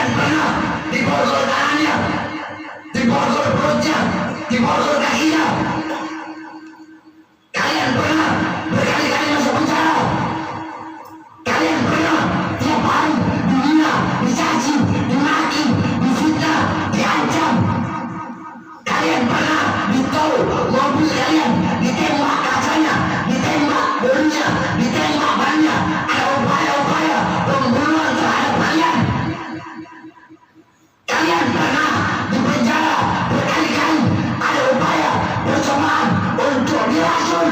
Kalian pernah diborgol tangannya, diborgol perutnya, diborgol kakinya? Kalian pernah berkali-kali masuk penjara? Kalian pernah tiap hari dihina, dicaci, dimaki, difitnah, diancam? Kalian pernah ditol mobil kalian, ditembak kacanya, ditembak bodinya, ditembak bannya? Ada upaya-upaya pembunuhan terhadap kalian. Kalian pernah dipenjara berkali-kali, ada upaya percobaan untuk diracun.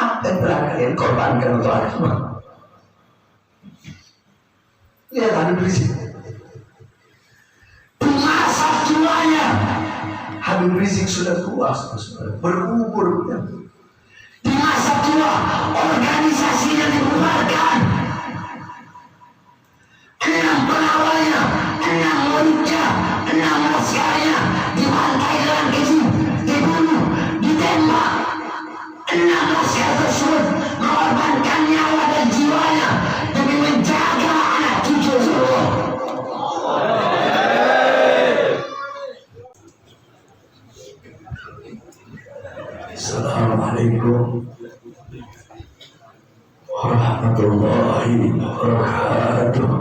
Apa yang pernah kalian korbankan untuk agama? Lihat Habib Rizik, di masa tuanya Habib Rizik sudah tua, berumur. Di masa tua organisasinya dibubarkan. 6 pengawalnya, 6 muridnya, 6 maskarnya dibantai dengan keji, dibunuh, ditembak. 6 maskar tersebut mengorbankan nyawa dan jiwanya demi menjaga anak cucu Rasulullah. Assalamualaikum warahmatullahi wabarakatuh.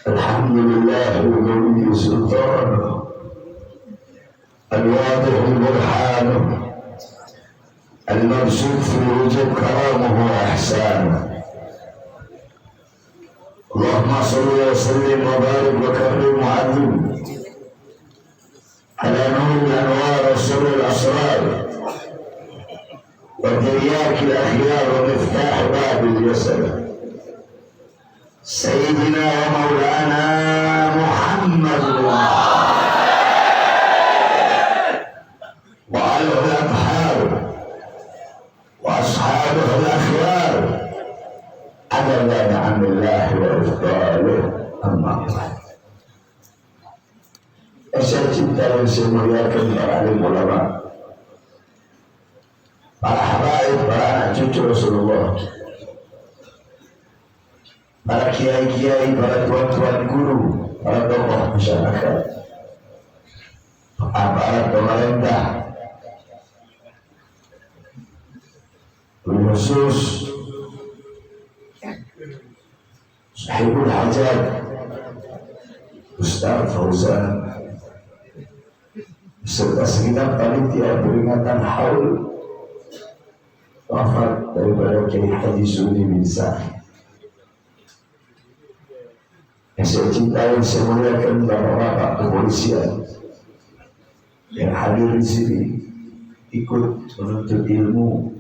Alhamdulillah wali sultan al-wadih al-burhan al-mabsut fi wujud karamuhu wa ihsanuh. Allahumma salli wa sallim wa barik wa karim wa azim ala nur anwar rasul al-asrar wa diryak al-akhyar wa miftah bab al-jasad sayyidina wa maulana Muhammad wa alihi al-athhar wa ashabihi al-akhyar adalla ni'amillah wa ifdalih amma ba'd. Saya cinta dan saya muliakan para alim ulama, para habaib, para anak cucu Rasulullah, para kiai-kiai, para tuan-tuan guru, para tokoh masyarakat, aparat pemerintah, khusus Sahibul Hajat Ustaz Fauzan serta segenap panitia peringatan haul wafat daripada Kiai Haji Suni bin Sa'id. Yang saya cintai, saya muliakan bapak-bapak kepolisian yang hadir di sini ikut menuntut ilmu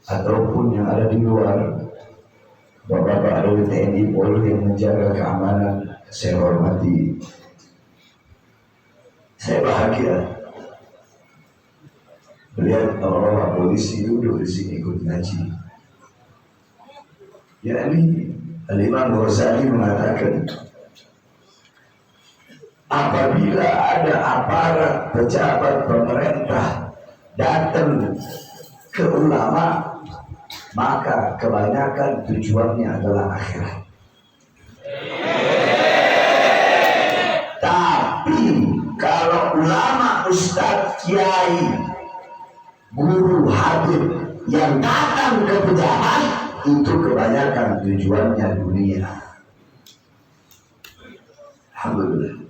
ataupun yang ada di luar, bapak-bapak dari TNI Polri yang menjaga keamanan, saya hormati. Saya bahagia melihat orang-orang polisi duduk di sini ikut ngaji. Yakni Al-Imam Ghazali mengatakan, apabila ada aparat pejabat pemerintah datang ke ulama, maka kebanyakan tujuannya adalah akhirat. Tapi kalau ulama, ustadz, kiai, guru, habib yang datang ke pejabat, itu kebanyakan tujuannya dunia. Alhamdulillah,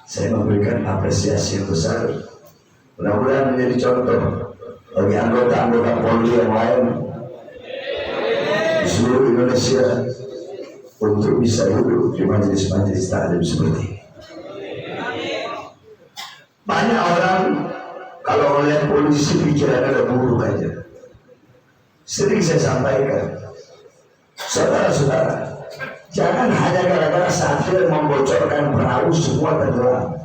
saya memberikan apresiasi yang besar. Mudah-mudahan menjadi contoh bagi anggota-anggota Polri yang lain di seluruh Indonesia untuk bisa duduk di majelis-majelis taklim seperti ini. Banyak orang kalau melihat polisi pikiran ada buruk aja. Sering saya sampaikan, saudara-saudara, jangan hanya gara-gara safir membocorkan perahu semua tenggelam.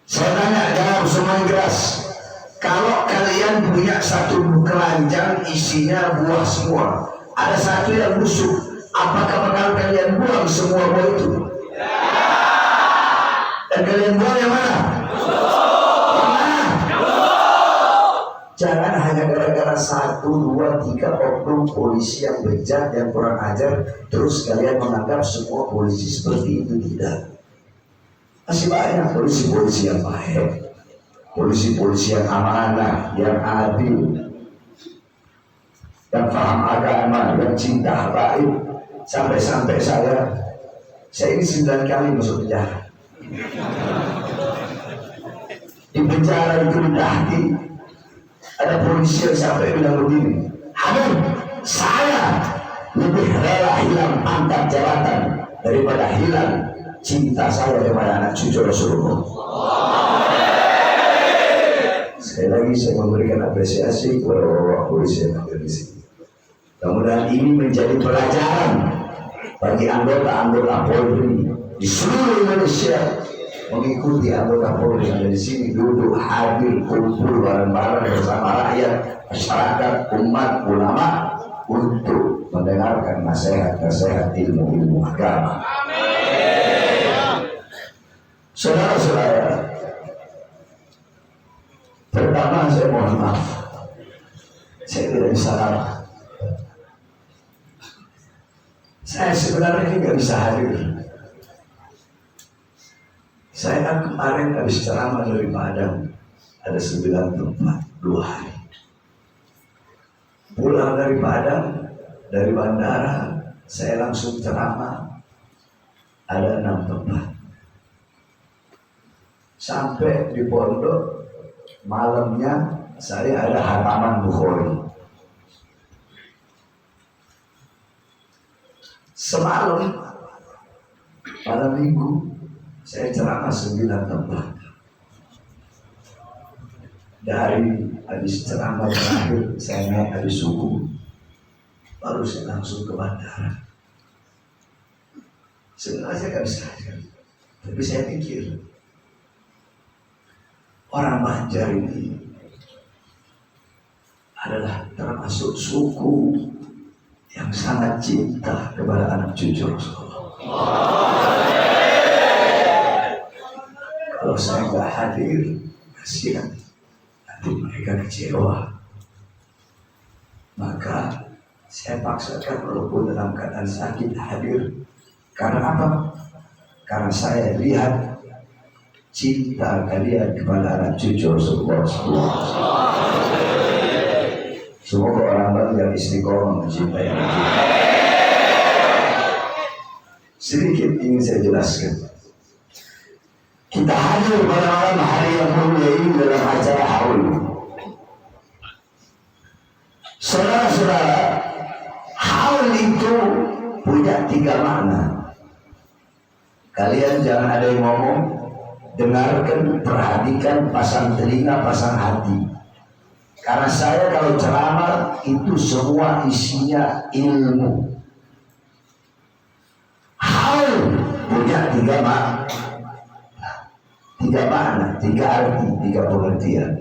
Saya tanya, jawab semua yang keras. Kalau kalian punya satu keranjang isinya buah semua, ada satu yang busuk, apakah bakal kalian buang semua buah itu? Dan kalian buang yang mana? Yang mana? Jangan hanya gara-gara 1, 2, 3 oknum polisi yang bejat, yang kurang ajar, terus kalian menganggap semua polisi seperti itu. Tidak. Masih banyak polisi-polisi yang baik, polisi-polisi yang amanah, yang adil, yang paham agama, yang cinta habaib. Sampai-sampai saya ini 9 kali masuk penjara. Di penjara itu ditahti. Ada polisi yang sampai bilang begini, Habib, saya lebih rela hilang pangkat jabatan daripada hilang cinta saya kepada anak cucu Rasulullah. Sekali lagi saya memberikan apresiasi kepada bapak polisi yang ada di sini. Kemudian ini menjadi pelajaran bagi anggota-anggota Polri di seluruh Indonesia, mengikuti anggota Polri yang ada di sini, duduk hadir kumpul bareng-bareng bersama rakyat, masyarakat, umat, ulama untuk mendengarkan nasihat-nasihat ilmu-ilmu agama. Saudara-saudara, pertama saya mohon maaf, saya tidak bisa lama. Saya sebenarnya nggak bisa hadir. Saya kan kemarin habis ceramah dari Padang, ada 9 tempat, 2 hari. Pulang dari Padang, dari bandara, saya langsung ceramah, ada 6 tempat. Sampai di pondok, malamnya saya ada hataman Bukhari. Semalam, malam minggu, saya ceramah 9 tempat. Dari habis ceramah terakhir, saya naik habis subuh, baru saya langsung ke bandara. Sebenarnya saya nggak bisa hadir, tapi saya pikir orang Banjar ini adalah termasuk suku yang sangat cinta kepada anak cucu Rasulullah. Kalau saya nggak hadir, kasihan, nanti mereka kecewa. Maka saya paksakan walaupun dalam keadaan sakit hadir. Karena apa? Karena saya lihat cinta kalian kepada anak cucu Rasulullah. Semoga orang Banjar istiqomah mencintai anak cucu. Sedikit ingin saya jelaskan. Kita hadir pada malam hari yang mulia ini dalam acara haul. Saudara-saudara, haul itu punya 3 makna. Kalian jangan ada yang ngomong, dengarkan, perhatikan, pasang telinga, pasang hati. Karena saya kalau ceramah itu semua isinya ilmu. Haul punya 3 makna. 3 makna, 3 arti, 3 pengertian.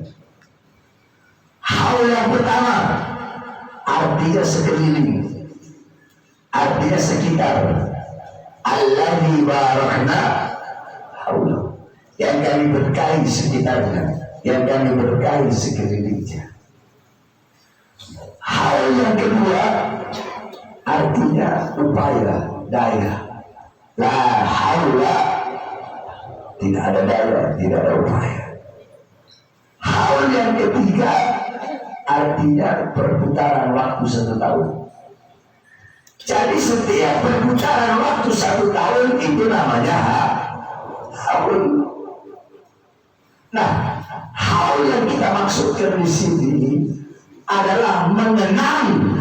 Haul yang pertama, artinya sekeliling, artinya sekitar. Alladzi barakna haula, yang kami berkahi sekitarnya, yang kami berkahi sekelilingnya. Haul yang kedua, artinya upaya, daya. La haula, tidak ada daya, tidak ada upaya. Haul yang ketiga, artinya perputaran waktu 1 tahun. Jadi setiap perputaran waktu 1 tahun itu namanya haul. Nah, haul yang kita maksudkan di sini adalah mengenang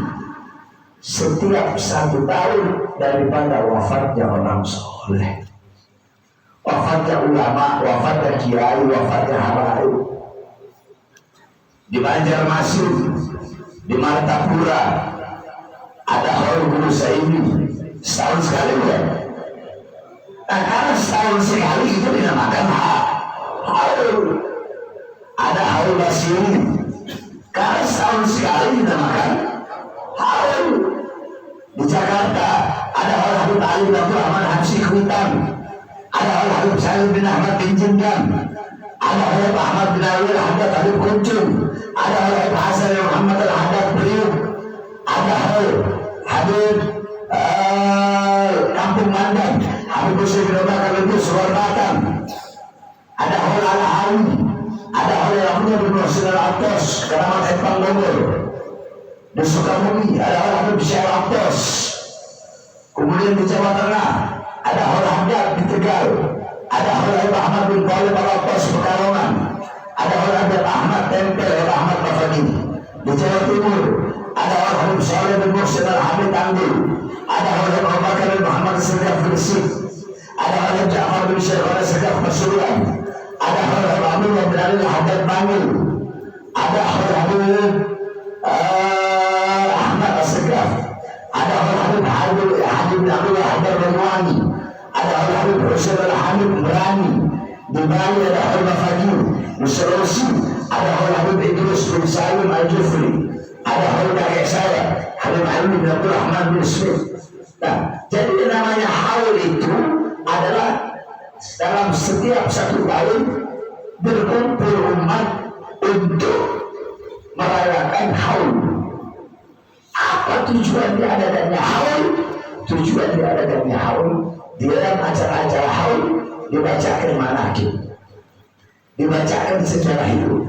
setiap 1 tahun daripada wafatnya orang soleh, wafatnya ulama, wafatnya kiai, wafatnya habaib. Di Banjarmasin, di Martapura, ada haul Guru Saidi setahun sekali bukan? Nah, karena setahun sekali itu dinamakan haul. Ada haul Basiri, karena setahun sekali dinamakan haul. Di Jakarta ada haul Habib Ali bin Abdul Rahman Habsyi Kuitang, ada haul Habib Salim bin Ahmad bin Jindam, ada haul Ahmad bin Alwi Hamzah Habib Kuncung, ada Habib Hasan Muhammad Al-Haddad beliau, ada Habib Kampung Mandan, Habib Hussein bin Bakar bin Suwarnatan, ada Hol Al-Hari, ada Hol Al-Ahmad bin Muhsin Al-Attas, Keramat Epang Bogor, di Sukabumi ada Hol Habib Syekh Al-Attas. Kemudian di Jawa Tengah ada Hol Haddad di Tegal, ada Hol Habib Ahmad bin Talib Al-Attas Pekalongan, ada Hol Habib Ahmad Tempel Ahmad Bafani. Di Jawa Timur ada Hol Habib Saleh bin Muhsin Al-Hamid Anggul, ada Hol Habib Abu Bakar bin Muhammad Sedaf Gresik, ada Hol Habib Ja'far bin Syekh Sedaf Pasuruan, ada Hol Habib Amin bin Ali Al-Haddad Bangil, ada Hol Habib Ahmad As-Segaf, ada Hol Habib Habib bin Abdullah Haddad Ramwani, ada Hol Habib Hussein Al-Hamid Merani. Di Bali ada Hol Bafagir, di Sulawesi ada Hol Habib Idrus bin Salim Al-Jufri, ada Hol kakek saya Habib Ali bin Abdul Rahman bin Smith. Nah, jadi namanya haul itu adalah dalam setiap satu tahun berkumpul umat untuk merayakan haul. Apa tujuan diadakannya haul? Tujuan diadakannya haul di dalam acara-acara haul dibacakan manaqib, dibacakan sejarah hidup,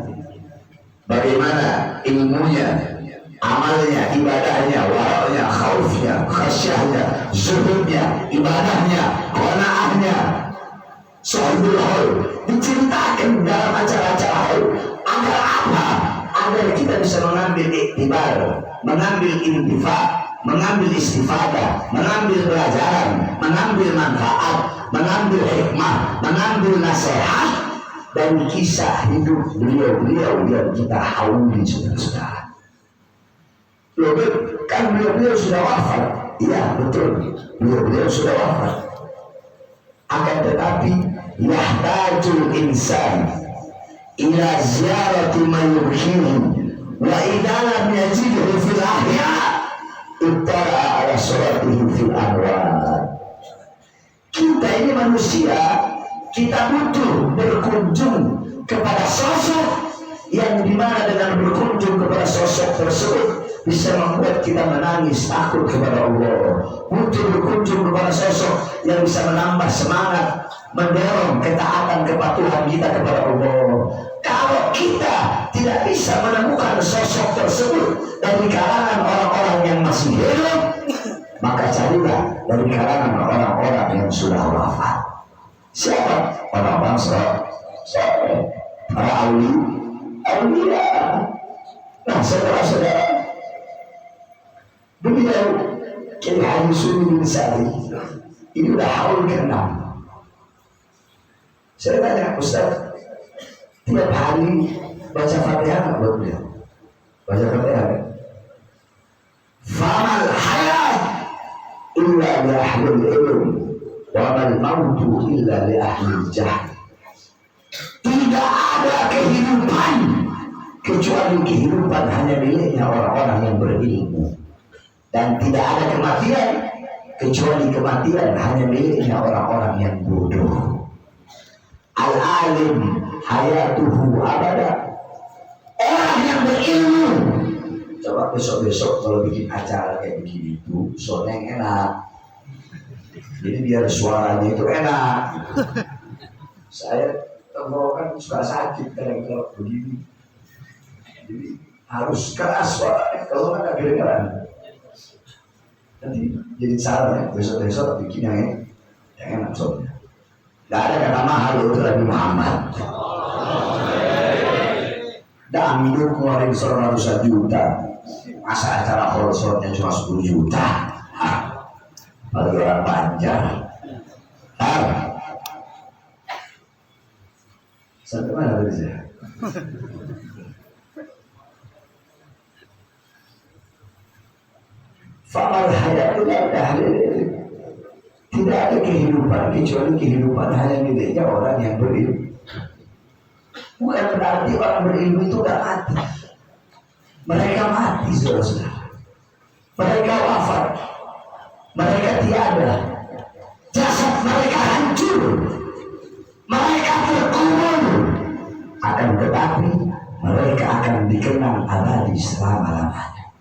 bagaimana ilmunya, amalnya, ibadahnya, waraknya, khaufnya, khasyahnya, zuhudnya, ibadahnya, qanaahnya, sahibul haul, diceritakan dalam acara-acara haul. Agar apa? Agar kita bisa mengambil iktibar, mengambil intifa, mengambil istifadah, mengambil pelajaran, mengambil manfaat, mengambil hikmah, mengambil nasihat dan kisah hidup beliau-beliau yang kita hauli, saudara-saudara. Kan beliau-beliau sudah wafat, iya betul, beliau-beliau sudah wafat. Akan tetapi yahtajul insan ila ziyarati man yubhihi wa idza lam yajidhu fil ahya ittara ala suratihi fil anwar. Kita ini manusia, kita butuh berkunjung kepada sosok yang dimana dengan berkunjung kepada sosok tersebut bisa membuat kita menangis takut kepada Allah. Butuh berkunjung kepada sosok yang bisa menambah semangat, mendorong ketaatan kepatuhan kita kepada Allah. Kalau kita tidak bisa menemukan sosok tersebut dari kalangan orang-orang yang masih hidup, maka carilah dari kalangan orang-orang yang sudah wafat. Siapa? Orang-orang soleh, para aulia. Nah, saudara-saudara, beliau Kiai Haji Suni bin Sa'di ini udah haul ke-6. Saya tanya, Ustaz, tiap hari baca Fatihah nggak buat beliau? Baca Fatihah kan? Famal hayat illa li ahlil ilm wa mal mautu illa li ahlil jahl. Tidak ada kehidupan kecuali kehidupan hanya miliknya orang-orang yang berilmu, dan tidak ada kematian kecuali kematian hanya miliknya orang-orang yang bodoh. Al-alim hayatuhu abada, orang yang berilmu. Coba besok-besok kalau bikin acara kayak begini itu soneng enak, jadi biar suaranya itu enak. Saya tenggorokan suka sakit kalau begini, jadi harus keras suaranya, kalau nggak kedengaran. Nanti jadi salah ya, besok-besok bikin yang enak soalnya. Gak ada kata mahal untuk Nabi Muhammad. Dangdut ngeluarin 100 juta, masa acara holsornya cuma 10 juta. Bagi orang Banjar. Sampai mana tadi saya? Famal hayat tidak ada kehidupan kecuali kehidupan hanya miliknya orang yang berilmu. Bukan berarti orang berilmu itu udah mati. Mereka mati, saudara-saudara. Mereka wafat. Mereka tiada. Jasad mereka hancur. Mereka terkubur. Akan tetapi mereka akan dikenang abadi selama-lamanya.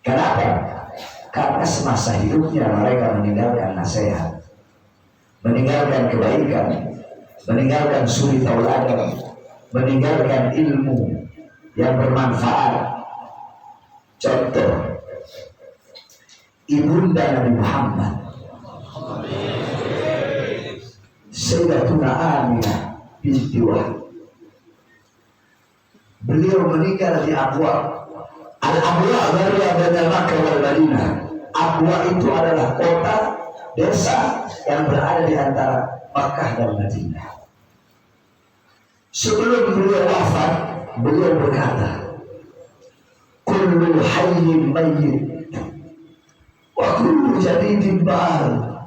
Kenapa? Karena semasa hidupnya mereka meninggalkan nasihat, meninggalkan kebaikan, meninggalkan suri tauladan, meninggalkan ilmu yang bermanfaat. Contoh, ibunda Nabi Muhammad Sayyidatuna Aminah binti Wahab, beliau meninggal di Abwa. Al-Abwa dari Makkah wal Madinah. Abwa itu adalah kota, desa yang berada di antara Makkah dan Madinah. Sebelum beliau wafat, beliau berkata, kullu hayyin mayyit wa kullu jadidin ba'al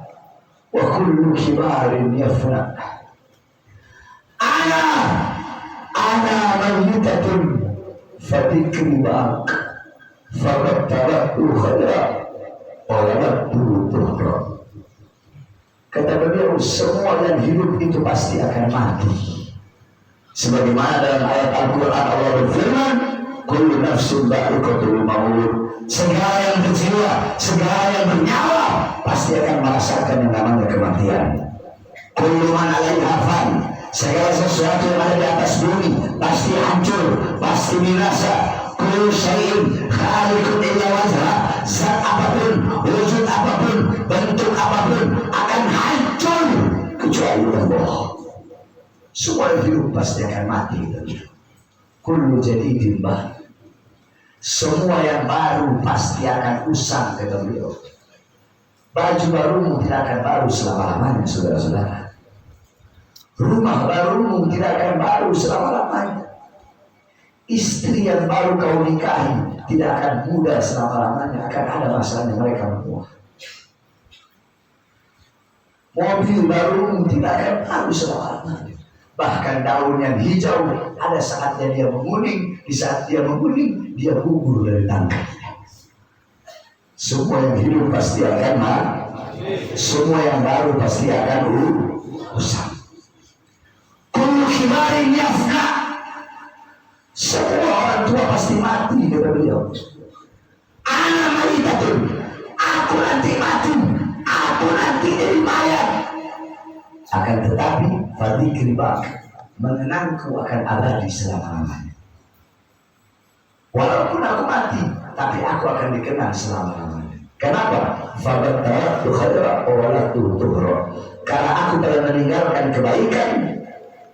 wa kullu kibarin yafna. Ana mayyitatun fadikri ba'ak fabattaratu khadra waladtu tuhra. Kata beliau, semua yang hidup itu pasti akan mati. Sebagaimana dalam ayat Al-Quran Allah berfirman, kullu nafsin dha'iqatul maut. Segala yang berjiwa, segala yang bernyawa pasti akan merasakan yang namanya kematian. Kullu man 'alaiha fan. Segala sesuatu yang ada di atas bumi pasti hancur, pasti binasa. Kullu syai'in khaliqun illa wajha. Zat apapun, wujud apapun, bentuk apapun akan hancur kecuali Allah. Semua yang hidup pasti akan mati. Kullu jadidin ba'al. Semua yang baru pasti akan usang, kata beliau. Baju barumu tidak akan baru selama-lamanya, saudara-saudara. Rumah barumu tidak akan baru selama-lamanya. Istri yang baru kau nikahi tidak akan muda selama-lamanya, akan ada masanya mereka berdua. Mobil barumu tidak akan baru selama-lamanya. Bahkan daun yang hijau ada saatnya dia menguning, di saat dia menguning dia gugur dari tangkainya. Semua yang hidup pasti akan mati, semua yang baru pasti akan usang. Kullu kibarin yafna. Semua orang tua pasti mati, kata beliau. Ana mayyitatun, aku nanti mati, aku nanti jadi mayat. Akan tetapi fadikri ba'ak, mengenangku akan abadi selama-lamanya. Walaupun aku mati, tapi aku akan dikenang selama-lamanya. Kenapa? Fabattaratu khadra waladtu tuhra. Karena aku telah meninggalkan kebaikan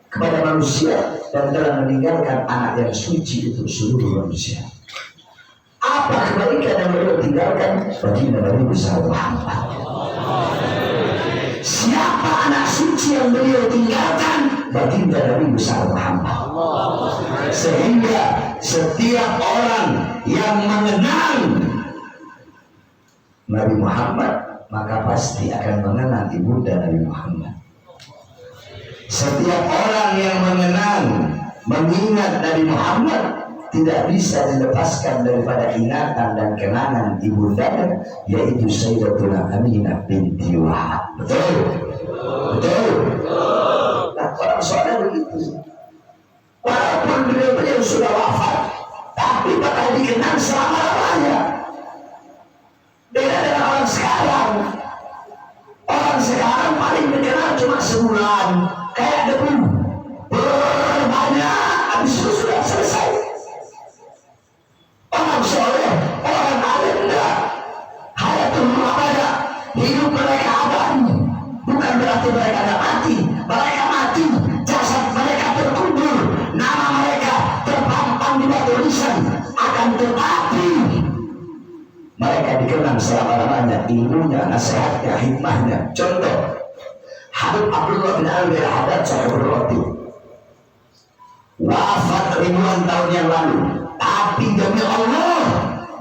kepada manusia dan telah meninggalkan anak yang suci untuk seluruh manusia. Apa kebaikan yang beliau tinggalkan? Baginda Nabi besar Muhammad. Siapa anak suci yang beliau tinggalkan? Baginda Nabi besar Muhammad. Sehingga setiap orang yang mengenang Nabi Muhammad maka pasti akan mengenang ibunda Nabi Muhammad. Setiap orang yang mengenang, mengingat Nabi Muhammad tidak bisa dilepaskan daripada ingatan dan kenangan ibundanya, yaitu Sayyidatuna Aminah binti Wahab. Betul? Betul? Nah, orang soalnya begitu. Walaupun beliau sudah wafat, tapi bakal dikenang selama-lamanya. Beda dengan orang sekarang. Orang sekarang paling dikenal cuma sebulan, kayak debu berbanyak, habis itu sudah selesai. Orang soleh, orang alim enggak, hayatul mu'abadah, hidup mereka abadi. Bukan berarti mereka tidak mati, mereka mati, jasad mereka terkubur, nama mereka terpampang di batu nisan. Akan tetapi mereka dikenang selama-lamanya, ilmunya, nasihatnya, hikmahnya. Contoh, Habib Abdullah bin Al-Haddad Sahibul Roti wafat ribuan tahun yang lalu, tapi demi Allah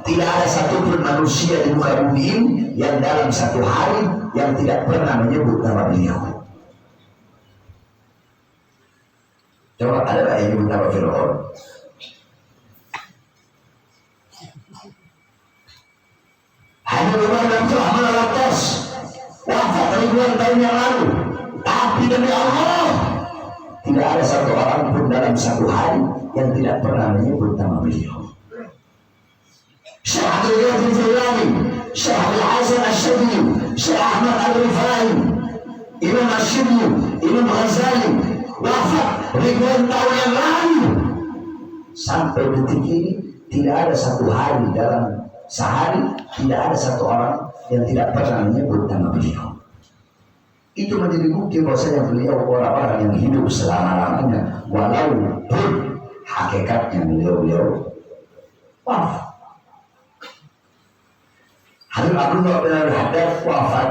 tidak ada satupun manusia di muka bumi ini yang dalam satu hari yang tidak pernah menyebut nama beliau. Coba ada nggak yang menyebut nama Fir'aun? Hanya beberapa telah melepas wafat ribuan tahun yang lalu, tapi demi Allah tidak ada satu orang pun dalam satu hari yang tidak pernah menyebut nama beliau. Syekh Abdul Qadir Jailani, Syekh Abdul Hasan Asy-Syadzili, Syekh Ahmad Al-Rifai, Imam Asy'ari, Imam Ghazali wafat ribuan tahun yang lalu. Sampai detik ini tidak ada satu hari dalam sehari tidak ada satu orang yang tidak pernah menyebut nama beliau. Itu menjadi bukti bahwasanya beliau orang-orang yang hidup selama-lamanya, walaupun hakikatnya beliau wafat. Habib Abdullah bin Al-Haddad wafat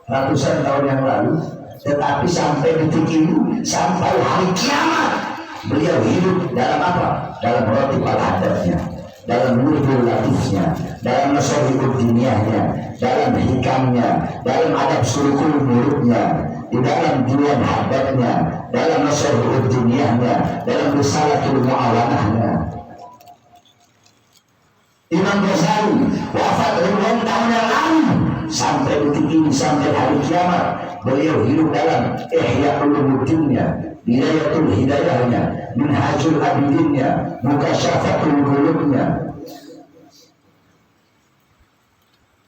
ratusan tahun yang lalu, tetapi sampai detik ini, sampai hari kiamat, beliau hidup dalam apa? Dalam roti al-haddadnya, dalam nurul latifnya, dalam nasabul diniyahnya, dalam hikamnya, dalam adab sulukul muluknya, di dalam diwan haddadnya, dalam nasabul diniyahnya, dalam risalatul mu'awanahnya. Imam Ghazali wafat ribuan tahun yang lalu, sampai detik ini, sampai hari kiamat, beliau hidup dalam Ihya Ulumuddinnya, Bidayatul Hidayahnya, Minhajul Abidinnya, Mukasyafatul Qulubnya,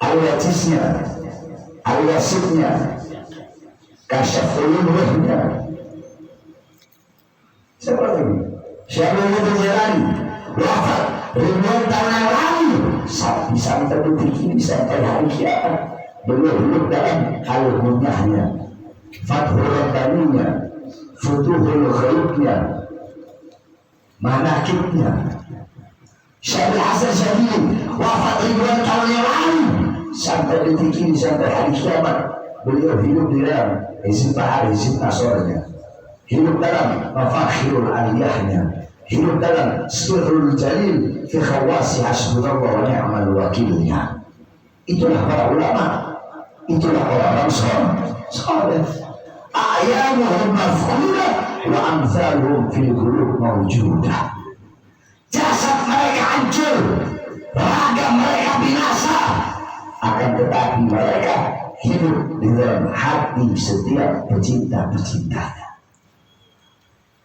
Al-Watisnya, Al-Wasitnya, Kasyaful Ulumuhnya. Siapa lagi? Syekh Abdul Jailani wafat ribuan tahun yang lalu, sampai detik ini, sampai hari kiamat, beliau hidup dalam Al-Munyahnya, Fathul Rabbaninya, Futuhul Khairnya, Manakibnya. Syekh Hasan Asy-Syadzili wafat ribuan tahun yang lalu, sampai detik ini, sampai hari kiamat, beliau hidup di dalam Hizb Bahar, Hizb Nasornya, hidup dalam Mafakhirul Aliyahnya, hidup dalam Sirrul Jalil fi khawasi hasbunallah wa ni'mal wakilnya. Itulah para ulama, itulah orang-orang saleh. Ayamuhum maf'ulah wa amsaluhum fil qulub mawjudah. Jasad mereka hancur, raga mereka binasa, akan tetapi mereka hidup di dalam hati setiap pecinta-pecintanya.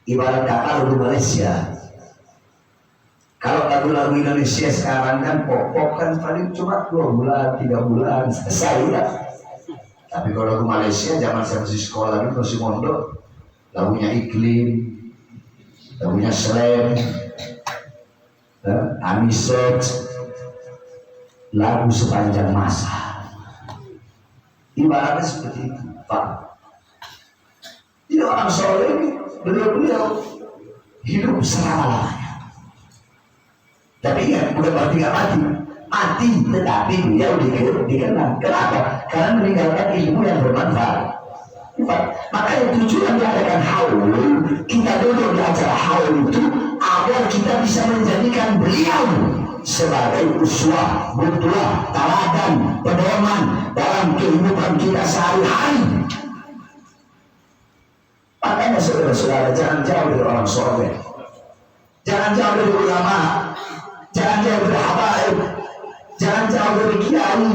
Ibarat kata lagu Malaysia. Kalau lagu-lagu Indonesia sekarang kan pop kan paling cuma 2 bulan, 3 bulan selesai ya. Tapi kalau lagu Malaysia zaman saya masih sekolah itu masih mondok, lagunya Iklim, lagunya Slam, Aniset, lagu sepanjang masa. Ibaratnya seperti itu, Pak. Ini orang soleh ini, beliau hidup selama-lamanya. Tapi ingat, bukan berarti gak mati, tetapi beliau dikenal. Kenapa? Karena meninggalkan ilmu yang bermanfaat. Makanya tujuan diadakan haul, kita duduk di acara haul itu agar kita bisa menjadikan beliau sebagai uswah, butuah, teladan, pedoman dalam kehidupan kita sehari-hari. Makanya saudara-saudara, jangan jauh dari orang soleh, jangan jauh dari ulama, jangan jauh dari habaib, jangan jauh dari kiai.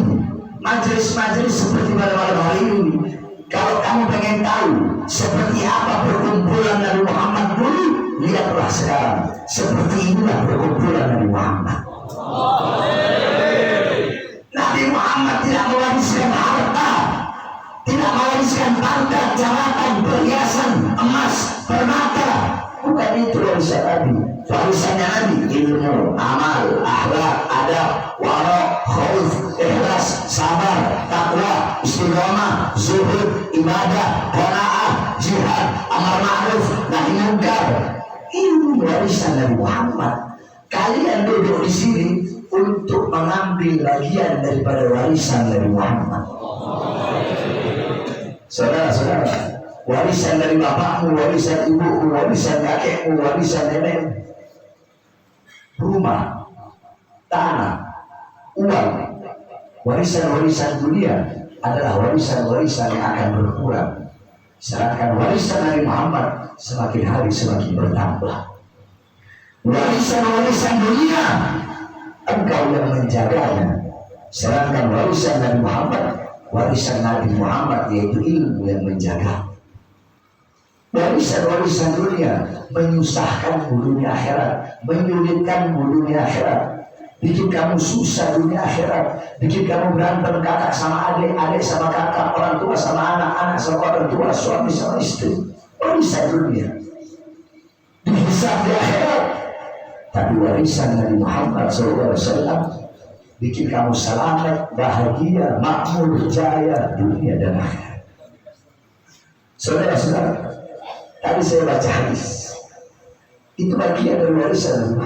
Majelis-majelis seperti pada malam hari ini, kalau kamu pengen tahu seperti apa perkumpulan Nabi Muhammad dulu, lihatlah sekarang. Seperti inilah perkumpulan Nabi Muhammad. Nabi Muhammad tidak mewariskan harta, tidak mewariskan pangkat, jabatan, perhiasan, emas, permata. Bukan itu warisan Nabi. Warisannya Nabi ilmu, amal, akhlak, adab, wara, khauf, ikhlas, sabar, takwa, istiqomah, zuhud, ibadah, qanaah, jihad, amar ma'ruf, nahi munkar. Ini warisan Nabi Muhammad. Kalian duduk di sini untuk mengambil bagian daripada warisan Nabi Muhammad. Saudara-saudara, warisan dari bapakmu, warisan ibumu, warisan kakekmu, warisan nenekmu, rumah, tanah, uang, warisan-warisan dunia adalah warisan-warisan yang akan berkurang. Sedangkan warisan Nabi Muhammad semakin hari semakin bertambah. Warisan-warisan dunia engkau yang menjaganya. Sedangkan warisan Nabi Muhammad, warisan Nabi Muhammad yaitu ilmu yang menjaga. Warisan dunia menyusahkan dunia akhirat, menyulitkan dunia akhirat, bikin kamu susah dunia akhirat, bikin kamu berantem kakak sama adik, adik sama kakak, orang tua sama anak, anak sama orang tua, suami sama istri. Warisan dunia dihisab di akhirat. Tapi warisan Nabi Muhammad SAW bikin kamu selamat, bahagia, makmur, jaya dunia dan akhirat. Saudara-saudara, tadi saya baca hadis, itu bagian dari warisan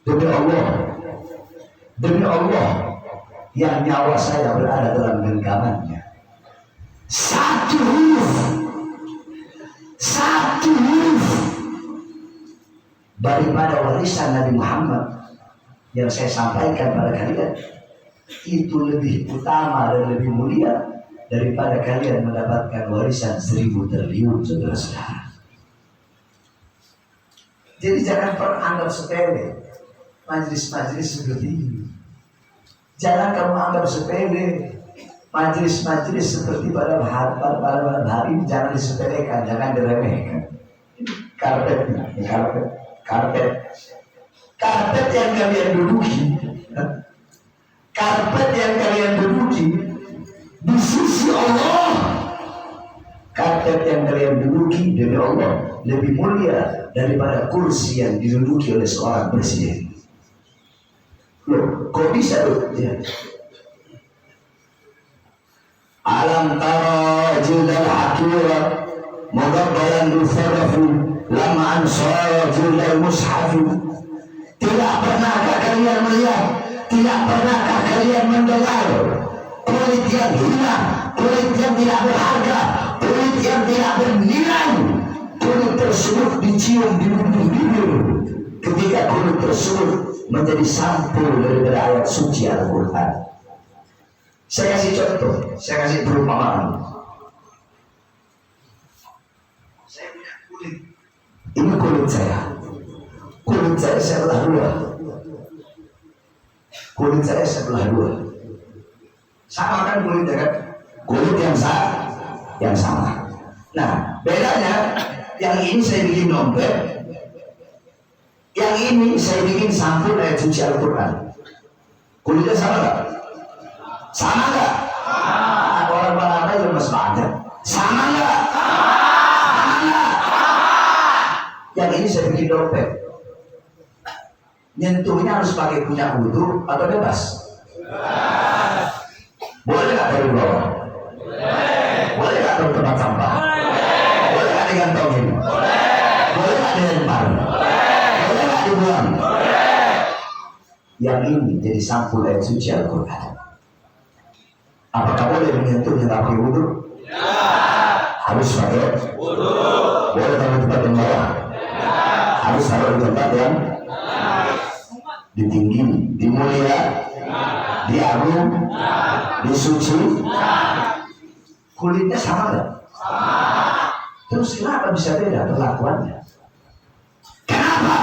demi Allah yang nyawa saya berada dalam genggamannya. Satu huruf daripada warisan Nabi Muhammad yang saya sampaikan pada kalian itu lebih utama dan lebih mulia daripada kalian mendapatkan warisan 1000 triliun, saudara-saudara. Jadi jangan pernah anggap sepele majelis-majelis seperti ini. Jangan kamu anggap sepele majelis-majelis seperti pada hari ini. Jangan disepelekan, jangan diremehkan. Karpet yang kalian duduki di sisi Allah, karpet yang kalian duduki demi Allah lebih mulia daripada kursi yang diduduki oleh seorang presiden. Loh, kok bisa loh? Ya. Alam tara jildal hakira mugabbalan dufarafu lama ansara jildal mushafu. Tidak pernahkah kalian melihat, tidak pernahkah kalian mendengar kulit yang hina, kulit yang tidak berharga, kulit yang tidak bernilai, kulit tersebut dicium di bibir ketika kulit tersebut menjadi sampul dari ayat suci Al-Quran. Saya kasih contoh, saya kasih perumpamaan. Saya punya kulit, ini kulit saya belah dua. Kulit saya sebelah dua. Sama kan kulitnya kan? Kulit yang sama. Nah, bedanya yang ini saya bikin dompet, yang ini saya bikin sampul ayat suci Al-Quran. Kulitnya sama nggak? Sama nggak? Orang mana yang mas banyak? Sama nggak? Sama nggak? Yang ini saya bikin dompet. Nyentuhnya harus pakai punya wudhu atau bebas? Boleh nggak dari bawah? Boleh nggak dari tempat sampah? Boleh nggak digantongin? Boleh nggak dilempar? Boleh nggak dibuang? Yang ini jadi sampul ayat suci Al-Quran. Apakah boleh menyentuhnya pakai wudhu? Harus pakai wudhu. Boleh taruh di tempat yang bawah? Harus taruh di tempat yang ditinggi, dimulia, diagung, disuci. Kulitnya sama nggak? Terus kenapa bisa beda perlakuannya? Kenapa?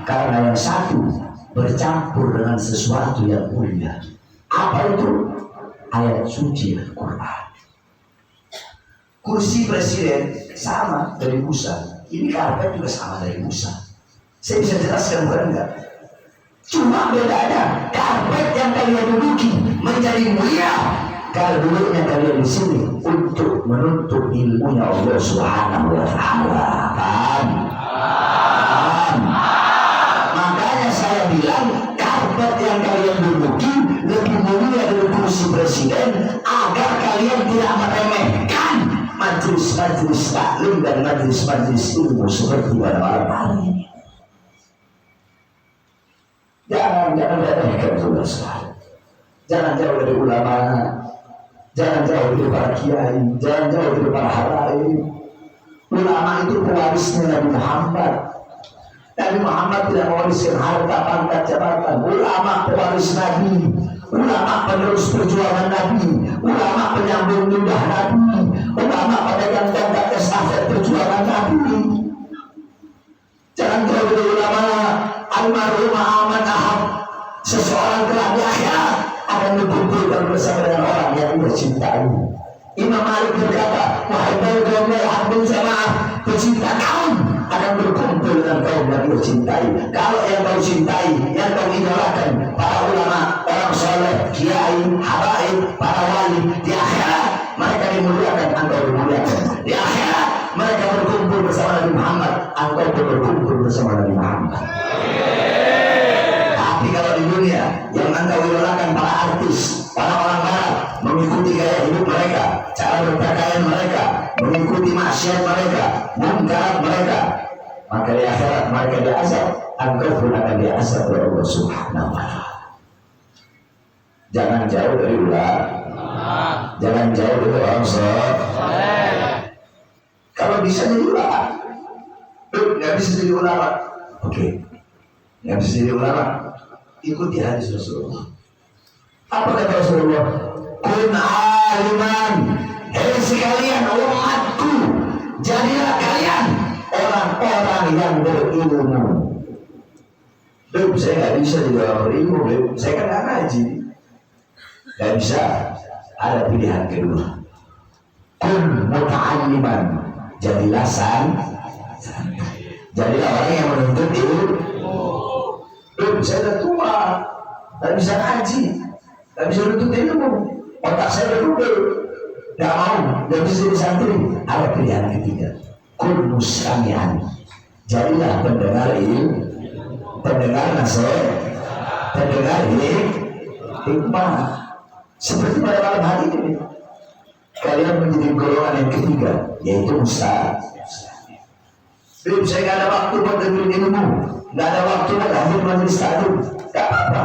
Karena yang satu bercampur dengan sesuatu yang mulia. Apa itu? Ayat suci Al-Quran. Kursi presiden sama dari Musa. Ini karpet juga sama dari Musa. Saya bisa jelaskan bukan enggak? Cuma bedanya karpet yang kalian duduki menjadi mulia kalau duduknya kalian di sini untuk menuntut ilmunya Allah Subhanahu wa Ta'ala. Makanya saya bilang karpet yang kalian duduki lebih mulia dari kursi presiden agar kalian tidak meremehkan majelis-majelis taklim dan majelis-majelis ilmu seperti pada malam hari ini. Jangan remehkan saudara. Jangan jauh dari ulama, jangan jauh dari para kiai, jangan jauh dari para habaib. Ulama itu pewarisnya Nabi Muhammad. Nabi Muhammad tidak mewariskan harta, pangkat, jabatan. Ulama pewaris Nabi, ulama penerus perjuangan Nabi, ulama penyambung lidah Nabi, ulama pemegang tongkat estafet perjuangan Nabi. Jangan jauh dari ulama. Almarhum Ahmad Ahab, seseorang telah di akhirat akan dikumpulkan bersama dengan orang yang dia cintai. Imam Malik berkata, wahai kaum yang abdul jamaah, pecinta kaum akan berkumpul dengan kaum yang kau cintai. Kalau yang kau cintai, yang kau idolakan, para ulama, orang soleh, kiai, habaib, para wali, di akhirat mereka dimuliakan, engkau dimuliakan. Di akhirat mereka berkumpul bersama Nabi Muhammad, engkau pun berkumpul bersama Nabi Muhammad. Tapi kalau di dunia yang engkau idolakan para artis, para orang barat, mengikuti gaya hidup mereka, cara berpakaian mereka, mengikuti maksiat mereka, mungkarat mereka, maka di akhirat mereka diazab, engkau pun akan diazab oleh Allah Subhanahu wa Ta'ala. Jangan jauh dari ulama, jangan jauh dari orang soleh. Kalau bisa jadi ulama, nggak bisa jadi ulama, oke, nggak bisa jadi ulama, ikuti hadis Rasulullah. Apa kata Rasulullah? Kun aliman, hei sekalian umatku, jadilah kalian orang-orang yang berilmu. Beb, saya nggak bisa jadi orang berilmu, beb. Saya kan nggak ngaji, nggak bisa. Ada pilihan kedua. Kun muta'alliman, jadilah jadilah orang yang menuntut ilmu. Beb, saya udah tua, nggak bisa ngaji, nggak bisa menuntut ilmu. Otak saya berubah, nggak mau, nggak bisa jadi santri. Ada pilihan ketiga. Kun musami'an, jadilah pendengar ilmu, pendengar nasihat, pendengar hikmah. Seperti pada malam hari ini, kalian menjadi golongan yang ketiga, yaitu musta'ad. Bib, saya nggak ada waktu buat dengerin ilmu, nggak ada waktu buat hadir majelis taklim, nggak apa-apa.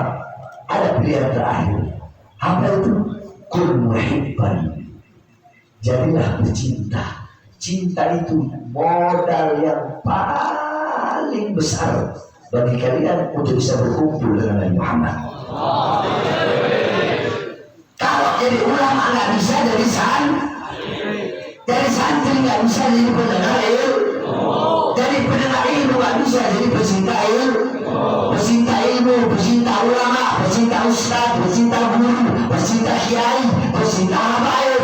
Ada pilihan terakhir. Apa itu? Kun muhibban, jadilah bercinta. Cinta itu modal yang paling besar bagi kalian untuk bisa berkumpul dengan Nabi Muhammad. Kalau jadi ulama nggak bisa jadi santri nggak bisa jadi pendengar ilmu, jadi pendengar ilmu nggak bisa jadi pecinta ilmu, pecinta ulama, pecinta ustaz, pecinta guru, pecinta kiai, pecinta habaib.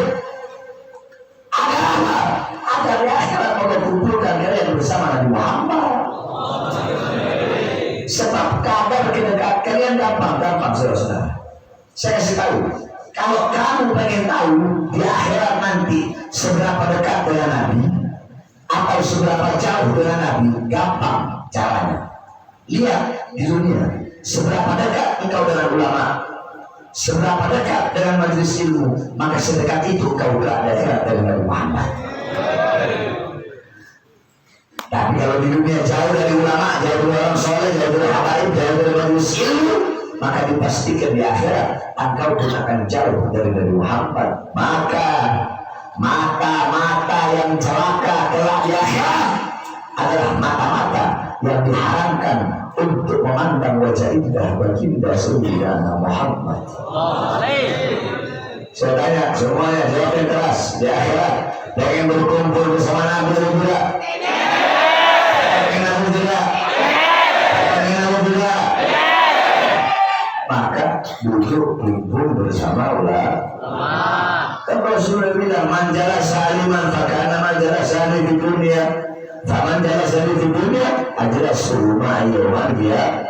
Agar apa? Agar di akhirat mau kumpulkan kalian bersama Nabi Muhammad. Sebab kabar kedekatan kalian gampang saudara. Saya kasih tahu, kalau kamu pengen tahu di akhirat nanti seberapa dekat dengan Nabi atau seberapa jauh dengan Nabi, gampang caranya. Lihat di dunia, seberapa dekat engkau dengan ulama, seberapa dekat dengan majelis ilmu, maka sedekat itu kau berada dekat dengan Nabi Muhammad. Tapi kalau di dunia jauh dari ulama, jauh dari orang soleh, jauh dari habaib, jauh dari majelis ilmu, maka dipastikan di akhirat engkau pun akan jauh dari Nabi Muhammad. Maka mata-mata yang celaka kelak di akhirat adalah mata-mata yang diharamkan untuk memandang wajah indah baginda Sayyidina Muhammad. Saya tanya semuanya, jawab yang keras. Di akhirat pengen berkumpul bersama Nabi juga? Pengen Nabi juga? Pengen Nabi juga? Maka duduk kumpul bersama ulama. Kan Rasulullah bilang, manjala saliman fakana manjala sali di dunia, faman jala sali di dunia adalah surma yaman dia.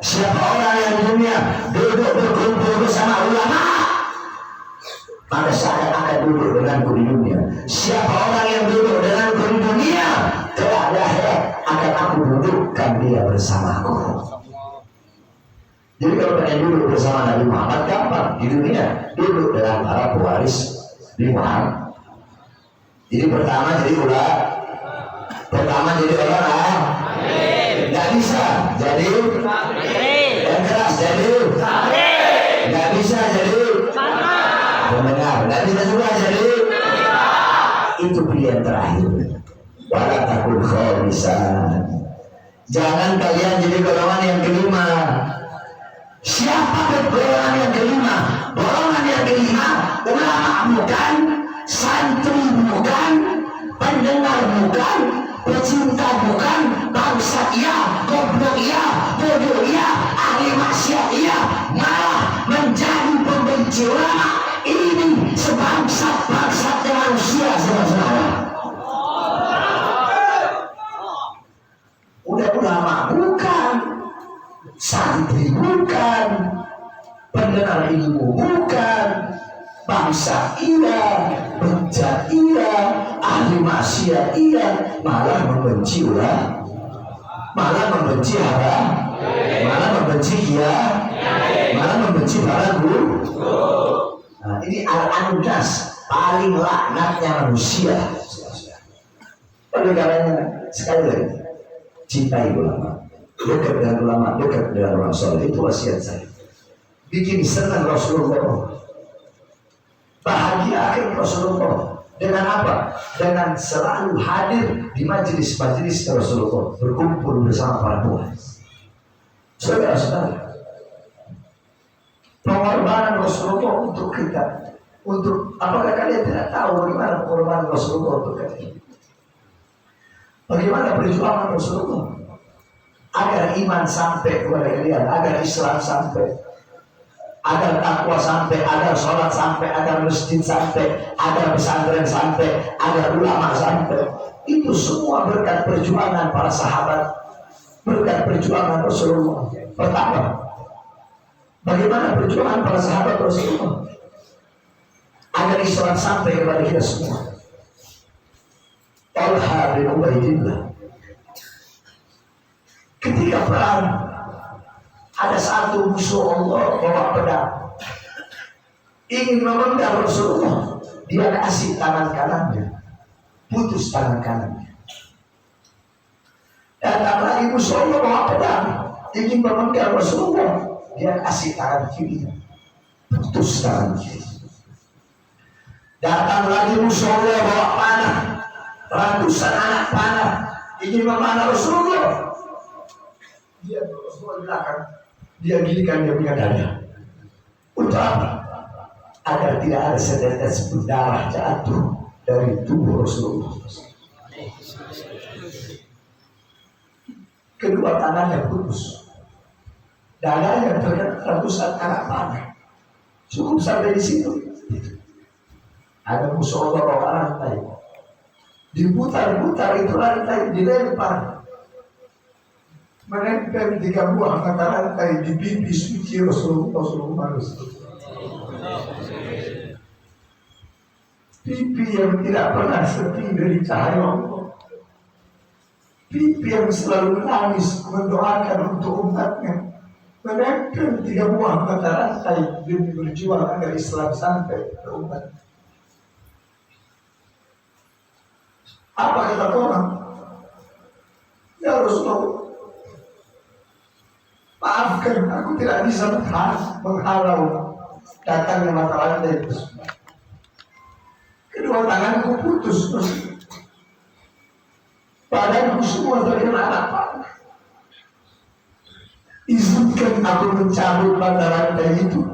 Siapa orang yang di dunia duduk berkumpul bersama ulama, maka saya akan duduk denganku di dunia. Siapa orang yang duduk denganku di dunia, kelak di akhirat akan aku dudukkan dia bersamaku. Jadi kalau pengen duduk bersama Nabi Muhammad gampang di dunia, duduk dengan para pewaris Nabi Muhammad. Jadi pertama jadi orang nggak bisa jadi yang keras, jadi nggak bisa jadi pendengar, nggak bisa juga jadi. Itu pilihan terakhir. Wala takul khamisan, jangan kalian jadi golongan yang kelima. Siapa golongan yang kelima? Golongan yang kelima, ulama bukan, santri bukan, pendengar bukan, pecinta bukan, bangsa iya, goblok iya, bodoh iya, ahli maksiat iya, malah menjadi pembenci ulama. Ini sebangsa santri bukan, pendengar ilmu bukan, bangsa iya, bejat iya, ahli maksiat iya, malah membenci ulama, malah membenci apa? Malah membenci dia, malah membenci para guru. Nah, ini al-anudas, paling laknatnya manusia. Oleh karenanya sekali lagi, cintai ulama, dekat dengan ulama, dekat dengan orang soleh, itu wasiat saya. Bikin senang Rasulullah, bahagiakan Rasulullah. Dengan apa? Dengan selalu hadir di majelis-majelis Rasulullah, berkumpul bersama para ulama. Saudara-saudara, pengorbanan Rasulullah untuk kita, untuk apakah kalian tidak tahu bagaimana pengorbanan Rasulullah untuk kita? Bagaimana perjuangan Rasulullah agar iman sampai kepada kalian, agar Islam sampai, agar takwa sampai, agar sholat sampai, agar masjid sampai, agar pesantren sampai, agar ulama sampai. Itu semua berkat perjuangan para sahabat, berkat perjuangan Rasulullah. Pertama, bagaimana perjuangan para sahabat Rasulullah agar Islam sampai kepada kita semua. Talha bin Ubaidillah, ketika perang ada satu musuh Allah bawa pedang ingin memenggal Rasulullah, dia kasih tangan kanannya, putus tangan kanannya. Datang lagi musuh Allah bawa pedang ingin memenggal Rasulullah, dia kasih tangan kirinya, putus tangan kiri. Datang lagi musuh Allah bawa panah, ratusan anak panah ingin memanah Rasulullah, dia Rasulullah belakang, dia gilikan dia punya dada. Untuk apa? Agar tidak ada setetes darah jatuh dari tubuh Rasulullah. Kedua tangannya putus, dadanya terkena ratusan anak panah. Cukup sampai di situ. Ada musuh Allah bawa rantai, diputar-putar itu rantai, dilempar, menempel 3 buah mata rantai di pipi suci Rasulullah. Pipi yang tidak pernah sepi dari cahaya Allah, pipi yang selalu menangis mendoakan untuk umatnya, menempel 3 buah mata rantai demi berjuang agar Islam sampai ke umat. Apa kata orang? Ya Rasulullah, maafkan, aku tidak bisa menghalau datangnya mata rantai itu. Kedua tanganku putus, badanku semua terkena anak panah. Izinkan aku mencabut mata rantai itu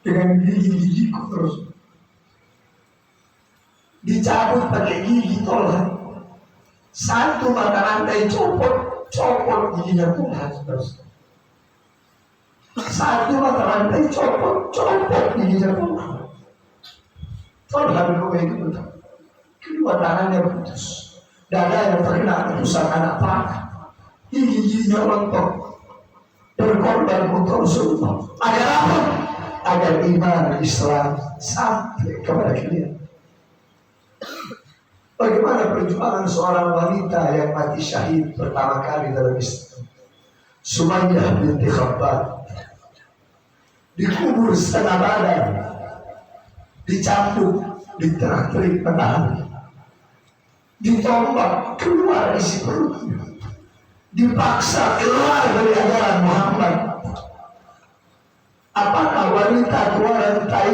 dengan gigi-gigiku terus. Dicabut pakai gigi Talha. Satu mata rantai copot giginya Talha terus. Satu mata rantai copot giginya Talha. Talha berubah itu betul. Kedua tangannya putus, dada yang terkena ratusan anak panah, giginya rontok. Berkorban untuk Rasulullah. Agar apa? Agar iman Islam sampai kepada kalian. Bagaimana perjuangan seorang wanita yang mati syahid pertama kali dalam Islam, Sumayyah binti Khabbab, dikubur setengah badan, dicambuk di tengah terik matahari, ditombak keluar isi perutnya, dipaksa keluar dari ajaran Muhammad. Apakah wanita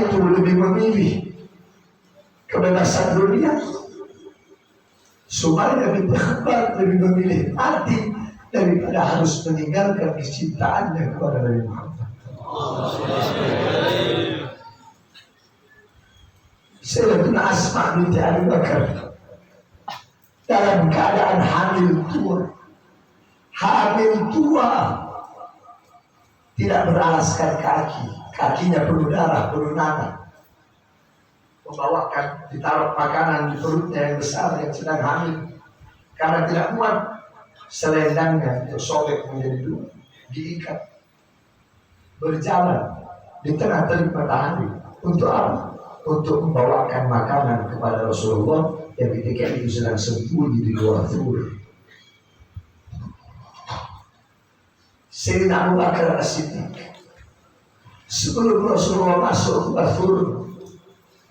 itu lebih memilih kebebasan dunia? Sumayyah binti Khabbab lebih memilih mati daripada harus meninggalkan kecintaannya kepada Nabi Muhammad. Sayyidatina Asma binti Abi Bakar dalam keadaan hamil tua, tidak beralaskan kaki, kakinya penuh darah, penuh nanah, membawakan ditaruh makanan di perutnya yang besar yang sedang hamil, karena tidak muat selendangnya itu sobek menjadi 2. diikat, berjalan di tengah terik matahari. Untuk apa? Untuk membawakan makanan kepada Rasulullah yang ketika itu sedang sembunyi di luar Tur. Sayyidina Abu Bakar As-Siddiq, sebelum Rasulullah masuk ke Tur,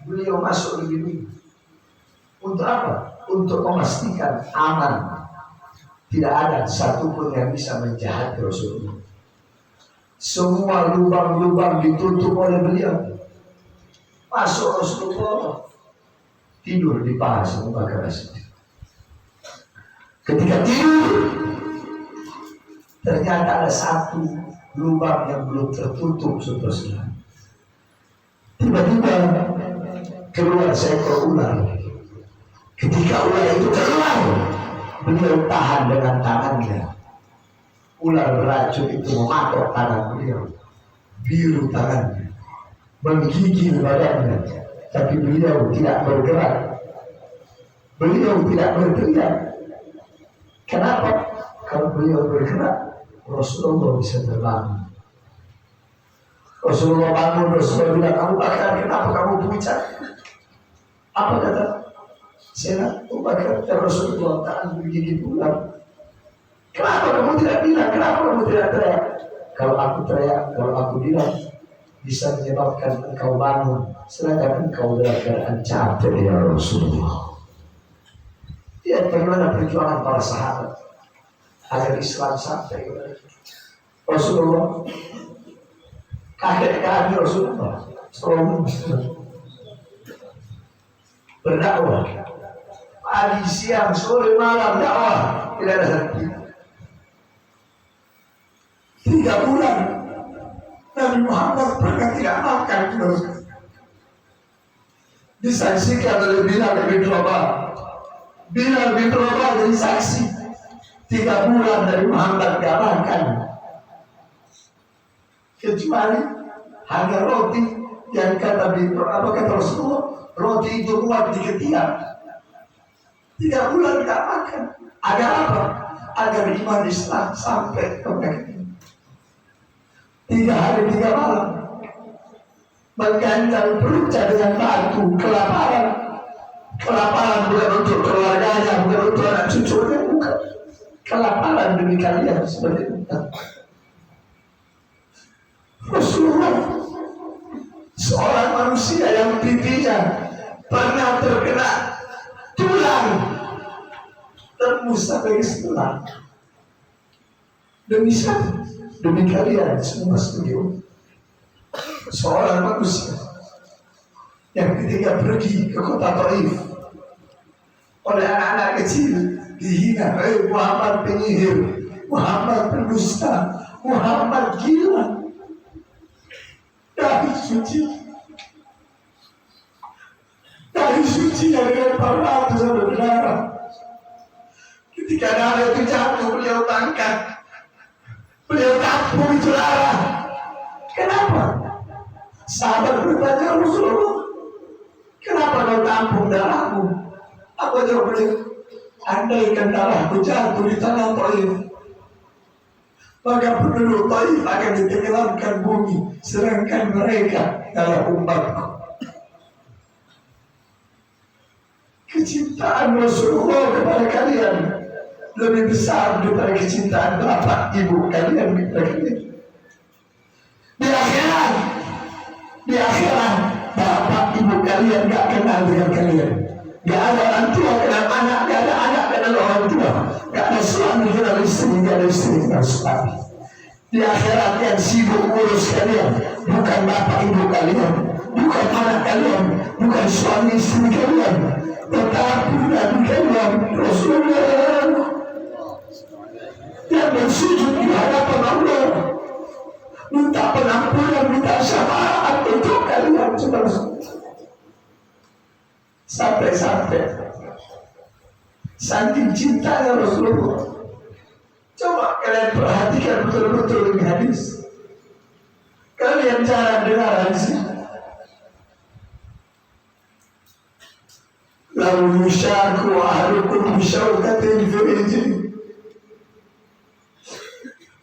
beliau masuk lebih dulu. Untuk apa? Untuk memastikan aman, tidak ada satupun yang bisa menjahati Rasulullah. Semua lubang-lubang ditutup oleh beliau. Masuk Rasulullah, tidur di paha Abu Bakar As-Siddiq. Ketika tidur, ternyata ada satu lubang yang belum tertutup, saudara. Tiba-tiba keluar seekor ular. Ketika ular itu keluar, beliau tahan dengan tangannya. Ular beracun itu mematok tangan beliau, biru tangannya, menggigil badannya, tapi beliau tidak bergerak. Beliau tidak berteriak. Kenapa? Kalau beliau bergerak, Rasulullah bisa terbangun. Rasulullah bangun, Rasulullah bilang, Abu Bakar, kenapa kamu pucat? Apa kata? Saya Abu Bakar, Rasulullah tahan menggigit ular. Kenapa kamu tidak bilang? Kenapa kamu tidak teriak? Kalau aku teriak, kalau aku bilang, bisa menyebabkan engkau bangun, sedangkan engkau dalam keadaan capek ya Rasulullah. Lihat bagaimana perjuangan para sahabat agar Islam sampai kepada Rasulullah. Kakek kami Rasulullah selalu berdakwah pagi, siang, sore, malam dakwah, tidak ada henti. 3 bulan Nabi Muhammad pernah tidak makan terus. Disaksikan oleh Bilal bin Rabah. Bilal bin Rabah jadi saksi. 3 bulan Nabi Muhammad tidak makan, kecuali hanya roti yang kata Rasulullah, roti itu kuat di ketiak. 3 bulan tidak makan. Agar apa? Agar iman Islam sampai ke mereka. 3 hari 3 malam mengganjal perutnya dengan batu, kelaparan. Kelaparan bukan untuk keluarganya, bukan untuk anak cucunya, bukan. Kelaparan demi kalian seperti itu. Rasulullah seorang manusia yang pipinya pernah terkena tulang tembus sampai ke sebelah. Demi siapa? Demi kalian semua studio. Seorang manusia yang ketika pergi ke kota Taif oleh anak-anak kecil dihina, Muhammad penyihir, Muhammad pendusta, Muhammad gila. Dari suci yang dilempar batu sampai berdarah. Ketika darah itu jatuh, beliau tangkap, beliau tampung itu darah. Kenapa? Sahabat bertanya, Rasulullah, kenapa kau tampung darahmu? Apa jawab beliau? Andaikan darahku jatuh di tanah Taif, maka penduduk Taif akan ditenggelamkan bumi, sedangkan mereka adalah umatku. Kecintaan Rasulullah kepada kalian lebih besar daripada kecintaan bapak ibu kalian kepada kalian. Di akhirat bapak ibu kalian gak kenal dengan kalian. Gak ada orang tua kenal anak, gak ada anak kenal orang tua, gak ada suami kenal istri, gak ada istri kenal suami. Di akhirat yang sibuk urus kalian bukan bapak ibu kalian, bukan anak kalian, bukan suami istri kalian, tetapi Nabi kalian Rasulullah yang bersujud di hadapan Allah, minta penampunan, minta syafaat untuk kalian semua. Sampai-sampai saking cintanya Rasulullah. Coba kalian perhatikan betul-betul ini hadis. Kalian jarang dengar hadis ini. Lau yushaku ahlukum bisyaukatin fi rijli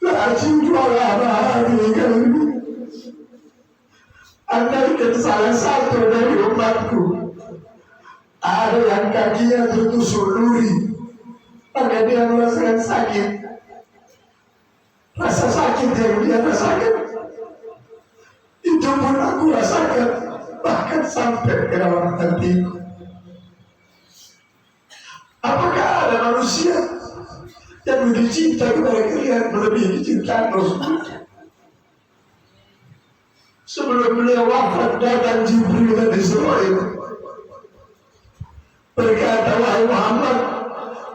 la juara hari ini. Andaikan salah satu dari umatku ada yang kakinya tertusuk duri, maka dia merasakan sakit. Rasa sakit yang dia rasakan itu pun aku rasakan, bahkan sampai ke dalam hatiku. Apakah ada manusia yang lebih cinta kepada kalian melebihi cinta Rasulullah? Sebelum beliau wafat, datang Jibril dan Israel berkata, wahai Muhammad,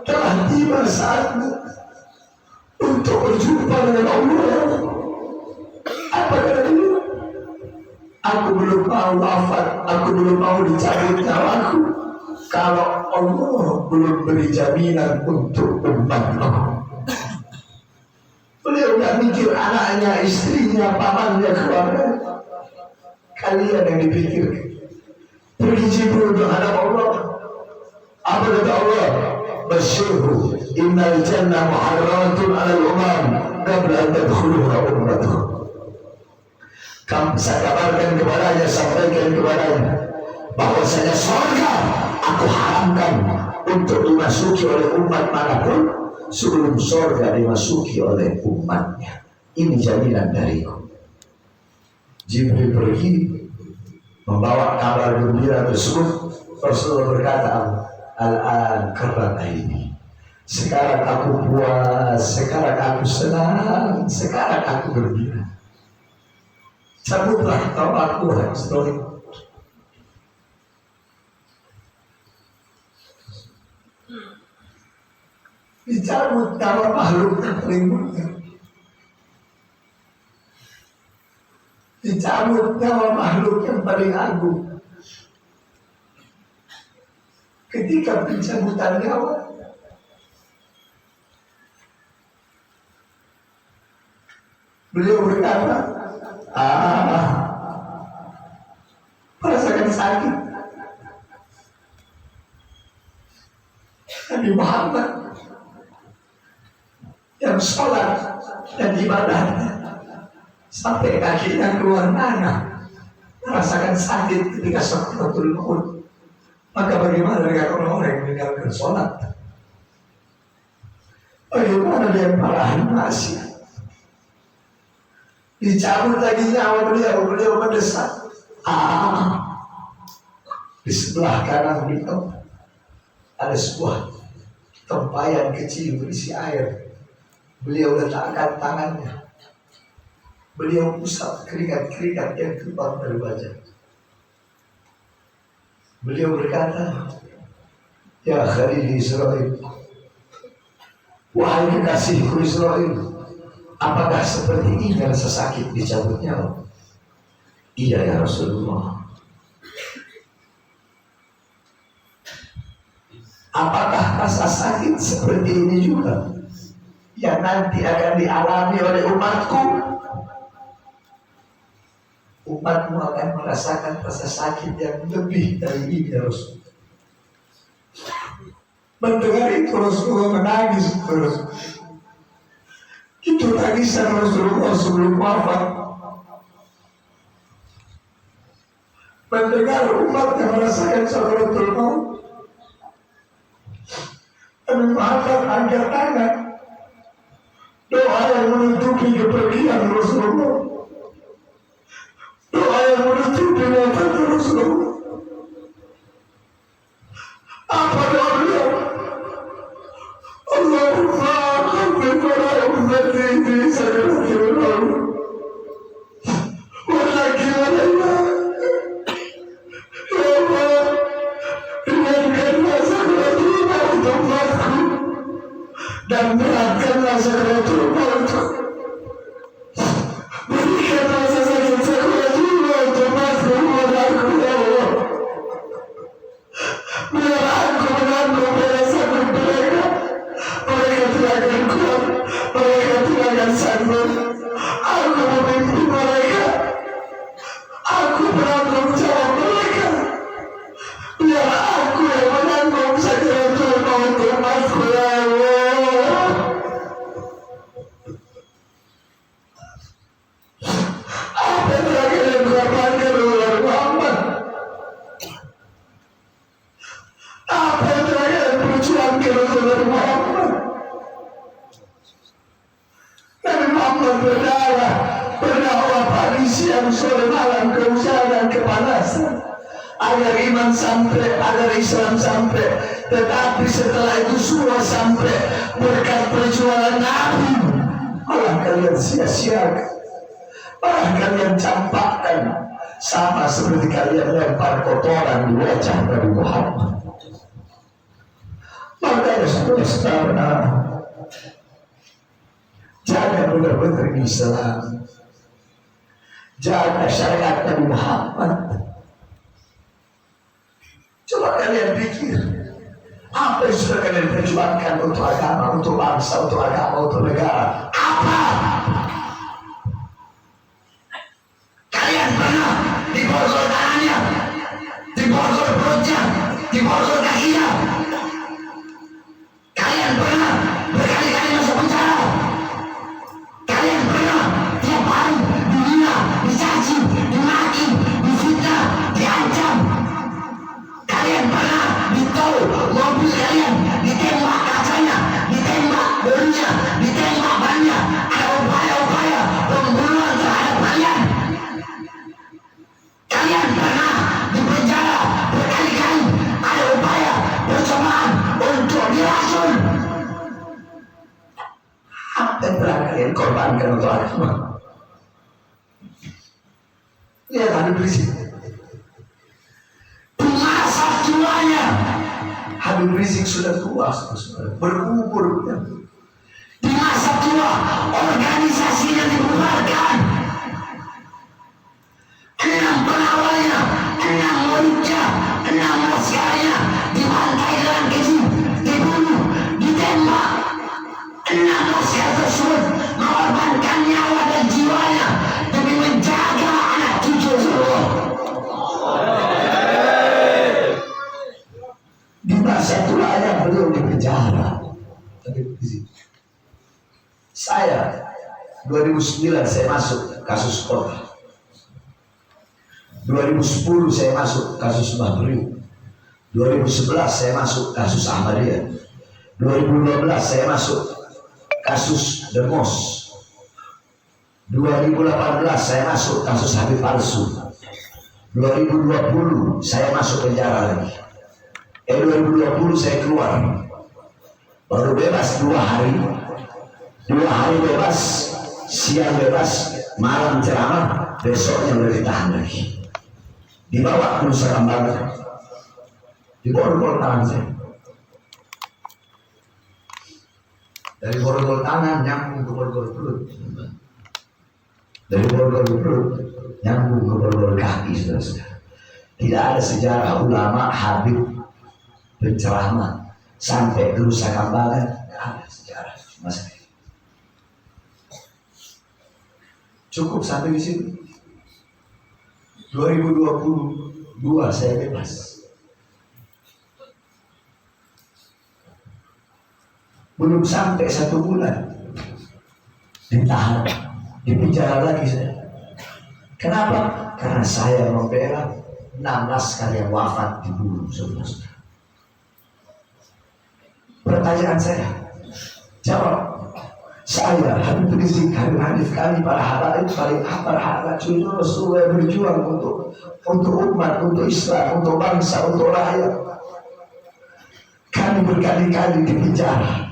telah tiba saatmu untuk berjumpa dengan Allah. Apa kata dia? Aku belum mau wafat, aku belum mau dicabut nyawaku kalau Allah belum beri jaminan untuk umatku. Beliau gak mikir anaknya, istrinya, pamannya, keluarga. Kalian yang dipikirkan. Pergi Jibril menghadap Allah. Apa kata Allah? Basyirhu innal jannah muharramatun 'alal umam qabla an tadkhuluha ummatuh. Kamu saya kabarkan kepadanya, sampaikan kepadanya bahwasanya surga aku haramkan untuk dimasuki oleh umat manapun sebelum surga dimasuki oleh umatnya. Ini jaminan dariku. Jibril pergi membawa kabar gembira tersebut. Rasulullah berkata, al-an karena ini. Sekarang aku puas, sekarang aku senang, sekarang aku gembira. Cabutlah taubatku, Rasulullah. Dicabut nyawa makhluk terlindungi. Dicabut nyawa makhluk yang paling agung. Ketika pencabutan nyawa, beliau berkata, merasakan sakit. Nabi Muhammad yang sholat dan ibadahnya sampai kakinya keluar nanah, merasakan sakit ketika sakratul maut. Maka bagaimana dengan orang-orang yang meninggalkan sholat? Bagaimana dengan para ahli maksiat? Dicabut lagi nyawa beliau mendesak. Di sebelah kanan beliau ada sebuah tempayan kecil berisi air. Beliau letakkan tangannya. Beliau usap keringat-keringat yang keluar dari wajah. Beliau berkata, ya Khalil Israel, wahai kekasihku Israel, apakah seperti ini rasa sakit dicabut nyawa? Iya ya Rasulullah. Apakah rasa sakit seperti ini juga yang nanti akan dialami oleh umatku? Umatmu akan merasakan rasa sakit yang lebih dari ini ya Rasul. Mendengar itu Rasulullah menangis terus. Itu tangisan Rasulullah sebelum wafat. Mendengar umat yang merasakan sakratul maut, Nabi Muhammad angkat tangan, doa yang menutupi kepergian Rasulullah, doa yang menutupi wafat Rasulullah. Apa doa beliau? Allahumma khaffif ala ummati fi sakratil maut wa laki alaina. Ya Allah, ringankanlah sakratul maut umatku dan beratkanlah sakratul maut. siang sore malam, kehujanan dan kepanasan, agar iman sampai, agar Islam sampai. Tetapi setelah itu semua sampai berkat perjuangan Nabi, malah kalian sia-siakan, malah kalian campakkan, sama seperti kalian lempar kotoran di wajah Nabi Muhammad. Maka saudara, jaga benar-benar Islam, jaga syariat Nabi Muhammad. Coba kalian pikir, apa yang sudah kalian perjuangkan untuk agama, untuk bangsa, untuk agama, untuk negara? Apa? Kalian pernah diborgol tangannya, diborgol perutnya, diborgol kakinya? Kalian pernah berkali-kali masuk penjara? Kalian pernah tiap hari dihina, dicaci, dimaki, difitnah, diancam? Kalian pernah ditol mobil kalian, ditembak kacanya, ditembak bodinya, ditembak bannya? Ada upaya-upaya pembunuhan terhadap kalian? Kalian pernah dipenjara berkali-kali? Ada upaya percobaan untuk diracun? Apa yang pernah kalian korbankan untuk agama? Lihat Habib Rizik, dimasak jiwanya. Habib Rizik sudah tua, berkubur. Dimasak jiwa, organisasinya dibubarkan. 6 pengawalnya, 6 muridnya, 6 maskarnya dibantai dengan keji, dibunuh, ditembak. 6 maskar tersebut mengorbankan nyawa dan jiwanya demi menjaga anak cucu Rasulullah. Di masa tuanya beliau di penjara. Saya 2009 saya masuk kasus kota. 2010 saya masuk kasus Mahri. 2011 saya masuk kasus Ahmadiyah. 2012 saya masuk kasus Demos. 2018 saya masuk kasus Habib palsu. 2020 saya masuk penjara lagi. 2020 saya keluar. Baru bebas 2 hari. 2 hari bebas, siang bebas, malam ceramah, besoknya udah ditahan lagi. Dibawa ke Nusa Kambangan, diborgol tangan saya. Dari borgol tangan nyambung ke borgol perut, dari borgol perut nyambung ke borgol kaki. Saudara-saudara, tidak ada sejarah ulama Habib penceramah sampai ke Nusa Kambangan, tidak ada sejarah. Mas, cukup sampai di sini. 2022 saya bebas. Belum sampai 1 bulan ditahan, dipenjara lagi saya. Kenapa? Karena saya membela 6 laskar yang wafat dibunuh. Saudara-saudara, pertanyaan saya, jawab. Saya Habib Rizik, Habib Hanif, kami para habaib, para habaib cucu Rasulullah berjuang untuk umat, untuk Islam, untuk bangsa, untuk rakyat. Kami berkali-kali dipenjara,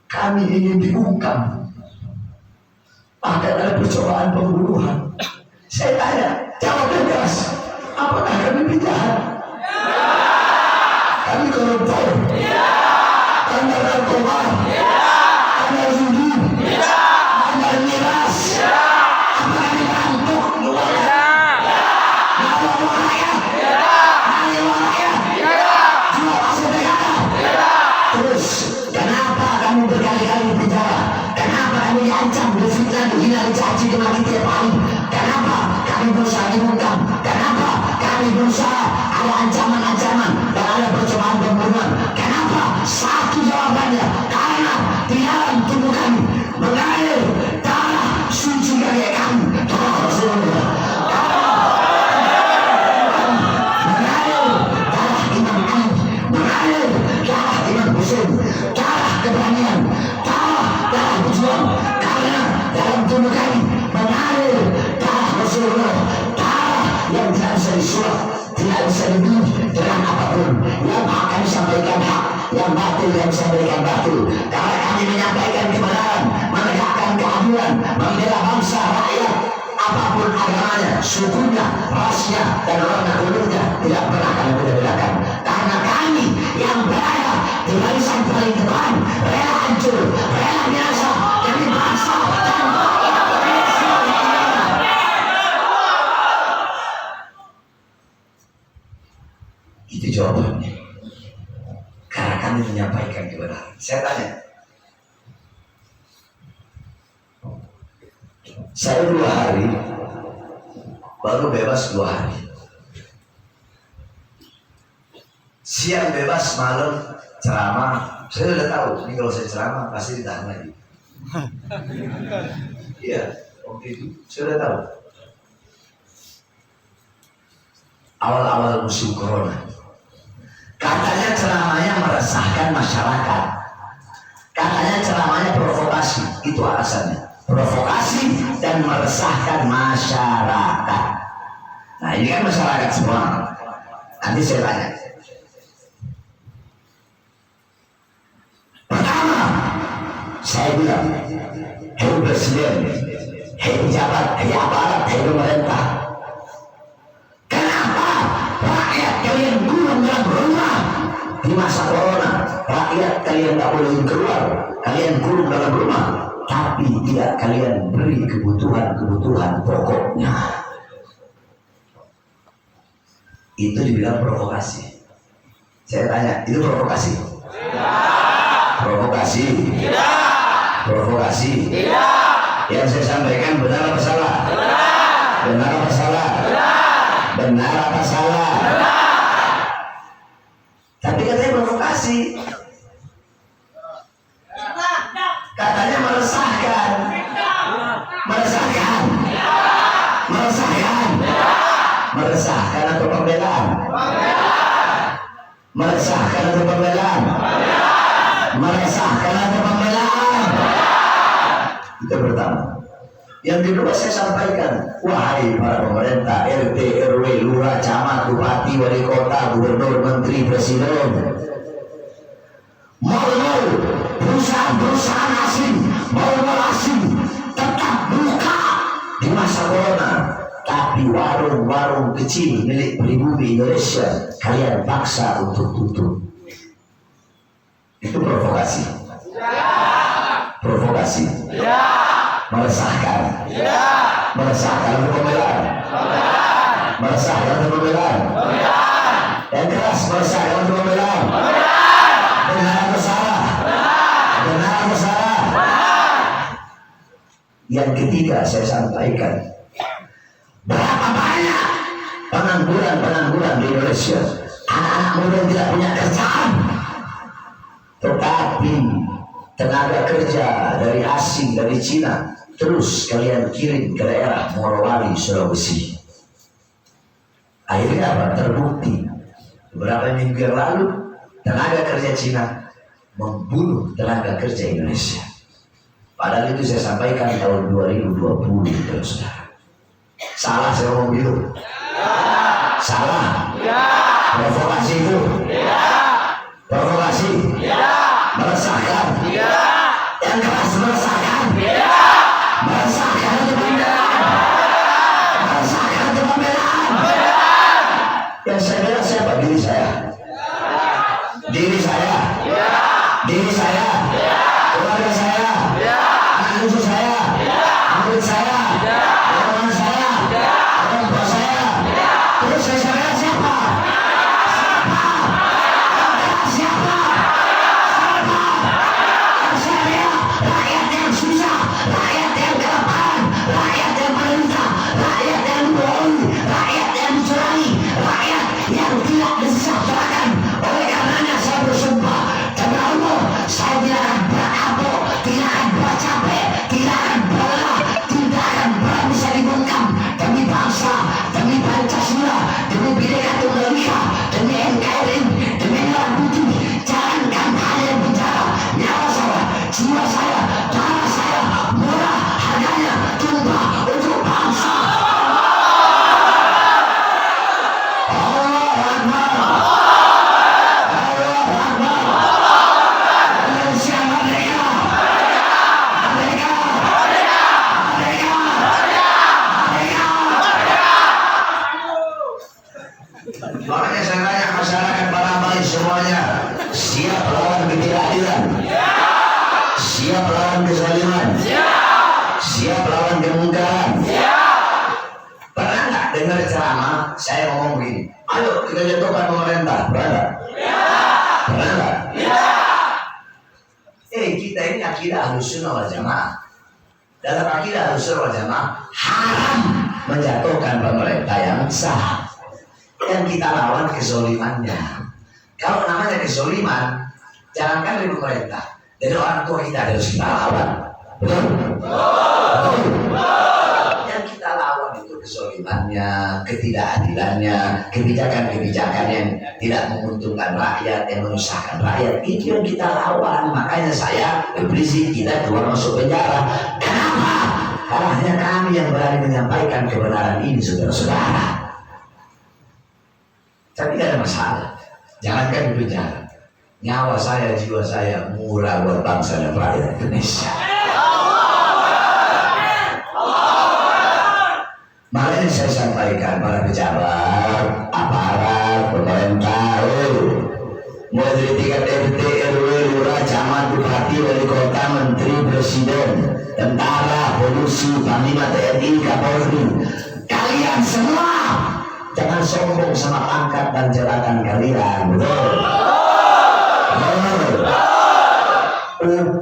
kami ingin diungkam, bahkan ada percobaan pembunuhan. Saya tanya, jawab tegas, apakah kami penjara? Kami koruptor, kami narkoba, ada judi, ada miras, apa kami merampok nyawa rakyat, nyawa rakyat, jiwa bangsa negara. Terus kenapa kami berkali-kali di penjara? Kenapa kami diancam, difitnah, dihina, dicaci, dimaki tiap hari? Kenapa kami berusaha diungkam? Kenapa kami berusaha ada ancaman-ancaman dan ada percobaan pembunuhan? Kenapa? Satu jawabannya, karena di dalam tubuh kami mengalir darah suci kakek kami, Rasulullah. Mengalir darah Imam Ali, mengalir darah Imam Hussein, darah keberanian, darah berjuang. Karena dalam tubuh kami mengalir darah bisa berikan batu, karena kami menyampaikan kebenaran, menegakkan keadilan, membela bangsa, rakyat, apapun agamanya, sukunya, rasnya, dan warna kulitnya, tidak pernah kami beda-bedakan. Karena kami yang berada di barisan paling depan, rela hancur, rela binasa demi bangsa dan rakyat Indonesia. Itu jawabannya. Karena kami menyampaikan kebenaran. Saya tanya, saya 2 hari baru bebas 2 hari. Siang bebas, malam ceramah. Saya sudah tahu, ini kalau saya ceramah pasti ditahan lagi. Iya, waktu itu saya sudah tahu. Awal-awal musim corona, katanya ceramahnya meresahkan masyarakat. Katanya ceramahnya provokasi, itu alasannya. Provokasi dan meresahkan masyarakat. Nah ini kan masyarakat semua. Nanti saya tanya. Pertama, saya bilang, hei presiden, hei pejabat, hei aparat, hei pemerintah, kenapa rakyat kalian gulung dalam rumah di masa corona? Rakyat kalian tak boleh keluar, kalian gulung dalam rumah, tapi tidak kalian beri kebutuhan pokoknya. Itu dibilang provokasi. Saya tanya, itu provokasi? Tidak. Provokasi? Tidak. Provokasi? Tidak. Yang saya sampaikan benar apa salah? Benar. Benar apa salah? Benar. Benar apa salah? Benar. Tapi katanya provokasi. Katanya meresahkan. Meresahkan. Meresahkan. Meresahkan atau pembelaan? Meresahkan atau pembelaan? Meresahkan atau pembelaan? Itu pertama. Yang kedua saya sampaikan, wahai para pemerintah, RT, RW, lurah, camat, bupati, wali kota, gubernur, menteri, presiden, mal-mal, perusahaan asing, mal-mal asing tetap buka di masa corona. Tapi warung-warung kecil milik pribumi Indonesia kalian paksa untuk tutup. Itu provokasi. Provokasi. Meresahkan. Meresahkan atau pembelaan? Meresahkan atau pembelaan? Yang keras, meresahkan atau pembelaan? Benar atau salah? Benar atau salah? Yang ketiga saya sampaikan, berapa banyak pengangguran di Indonesia, anak-anak muda yang tidak punya kerjaan, tetapi tenaga kerja dari asing, dari Cina, terus kalian kirim ke daerah Morowali, Sulawesi. Akhirnya apa? Terbukti beberapa minggu yang lalu tenaga kerja Cina membunuh tenaga kerja Indonesia. Padahal itu saya sampaikan tahun 2020, saudara. Salah saya ngomong gitu? Salah? Provokasi itu? Provokasi? Meresahkan? Yang keras meresahkan? Meresahkan atau pembelaan? Meresahkan atau pembelaan? Yang saya bela siapa? Diri saya? Diri saya? Diri saya? Keluarga saya? Anak cucu saya? Murid saya? Teman saya? Orang tua saya? Terus saya bela siapa? Siapa? saya ngomong begini, ayo kita jatuhkan pemerintah, berada? Ya. Berada? Ya. Kita ini akidah Ahlussunnah wal Jamaah. Dalam akidah Ahlussunnah wal Jamaah haram menjatuhkan pemerintah yang sah. Yang kita lawan kezolimannya. Kalau namanya kezoliman, jangankan dari pemerintah, dari orang tua kita harus kita lawan. Betul? Betul. Yang kita lawan itu kezolimannya, ketidakadilannya, kebijakan-kebijakan yang tidak menguntungkan rakyat, yang menyusahkan rakyat. Itu yang kita lawan. Makanya saya berisik kita keluar masuk penjara. Kenapa? Karena hanya kami yang berani menyampaikan kebenaran ini, saudara-saudara. Tapi tidak ada masalah. Jangankan di penjara, nyawa saya, jiwa saya murah buat bangsa dan rakyat Indonesia. Makanya saya sampaikan para pejabat, aparat, pemerintah, mulai dari tingkat RT, RW, lurah, camat, bupati, wali kota, menteri, presiden, tentara, polisi, panglima TNI, Kapolri, kalian semua jangan sombong sama pangkat dan jabatan kalian, betul?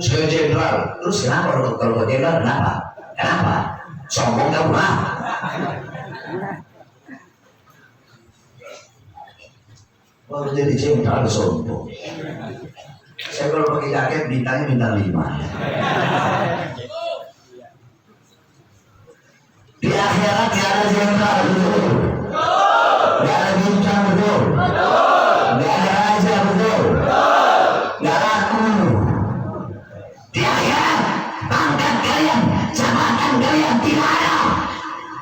Saya jenderal, terus kenapa kalau jenderal kenapa? Kenapa? Sombong kamu lah. Baru jadi jenderal sombong. Saya kalau pakai jaket bintangnya bintang 5. Di akhirat tidak ada jenderal, betul? Tidak ada bintang, betul? Tidak ada raja, betul? Tidak laku. Di akhirat pangkat kalian, jabatan kalian tidak ada.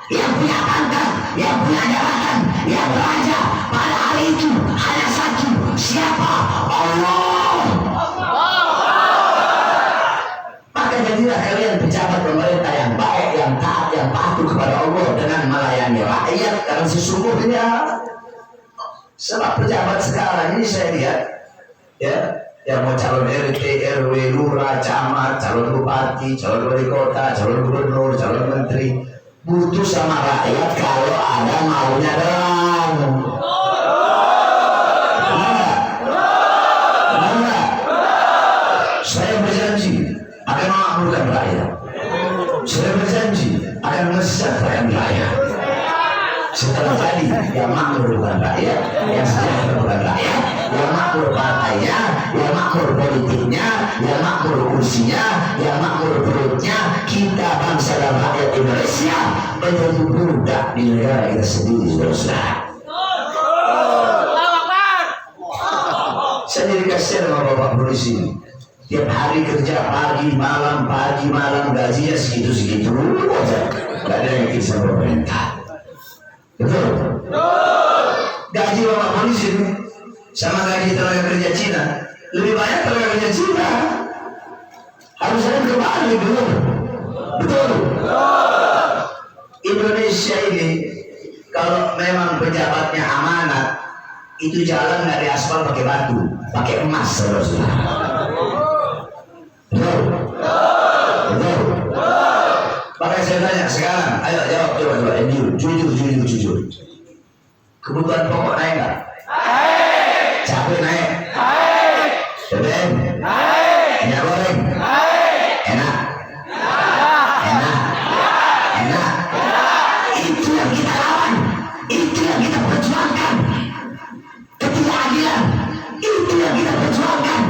Yang punya pangkat, yang punya jabatan, yang raja pada hari itu hanya satu. Siapa? Allah. Maka jadilah kalian pejabat pemerintah yang baik, yang taat, yang patuh kepada Allah dengan melayani rakyat dengan sesungguhnya. Sebab pejabat sekarang ini saya lihat, ya, yang mau calon RT, RW, lurah, camat, calon bupati, calon wali kota, calon gubernur, calon menteri, butuh sama rakyat kalau ada maunya doang. Benar? Saya berjanji akan memakmurkan rakyat. Saya berjanji akan mesejahterakan rakyat. Setelah tadi yang makmur bukan rakyat, yang sejahtera bukan rakyat, yang makmur partainya, yang makmur politiknya, yang makmur kursinya, yang makmur perutnya, kita bangsa dan rakyat Indonesia menjadi budak di negara kita sendiri, saudara-saudara. Saya jadi kasihan sama bapak polisi. Tiap hari kerja pagi malam gajinya segitu aja. Gak ada yang ikut sama pemerintah. Betul? Gaji bapak polisi sama gaji tenaga kerja Cina lebih banyak tenaga kerja Cina. Harus ada kembali, betul? Betul? Indonesia ini kalau memang pejabatnya amanat, itu jalan nggak diaspal pakai batu, pakai emas, saudara-saudara. Betul? Betul? Makanya saya tanya sekarang, ayo jawab coba, jujur. Kebutuhan pokok naik nggak? Naik. Cabai naik? Naik. BBM? Naik. Minyak goreng? Naik. Enak? Enak. Itu yang kita lawan, itu yang kita perjuangkan. Ketidakadilan, itu yang kita perjuangkan.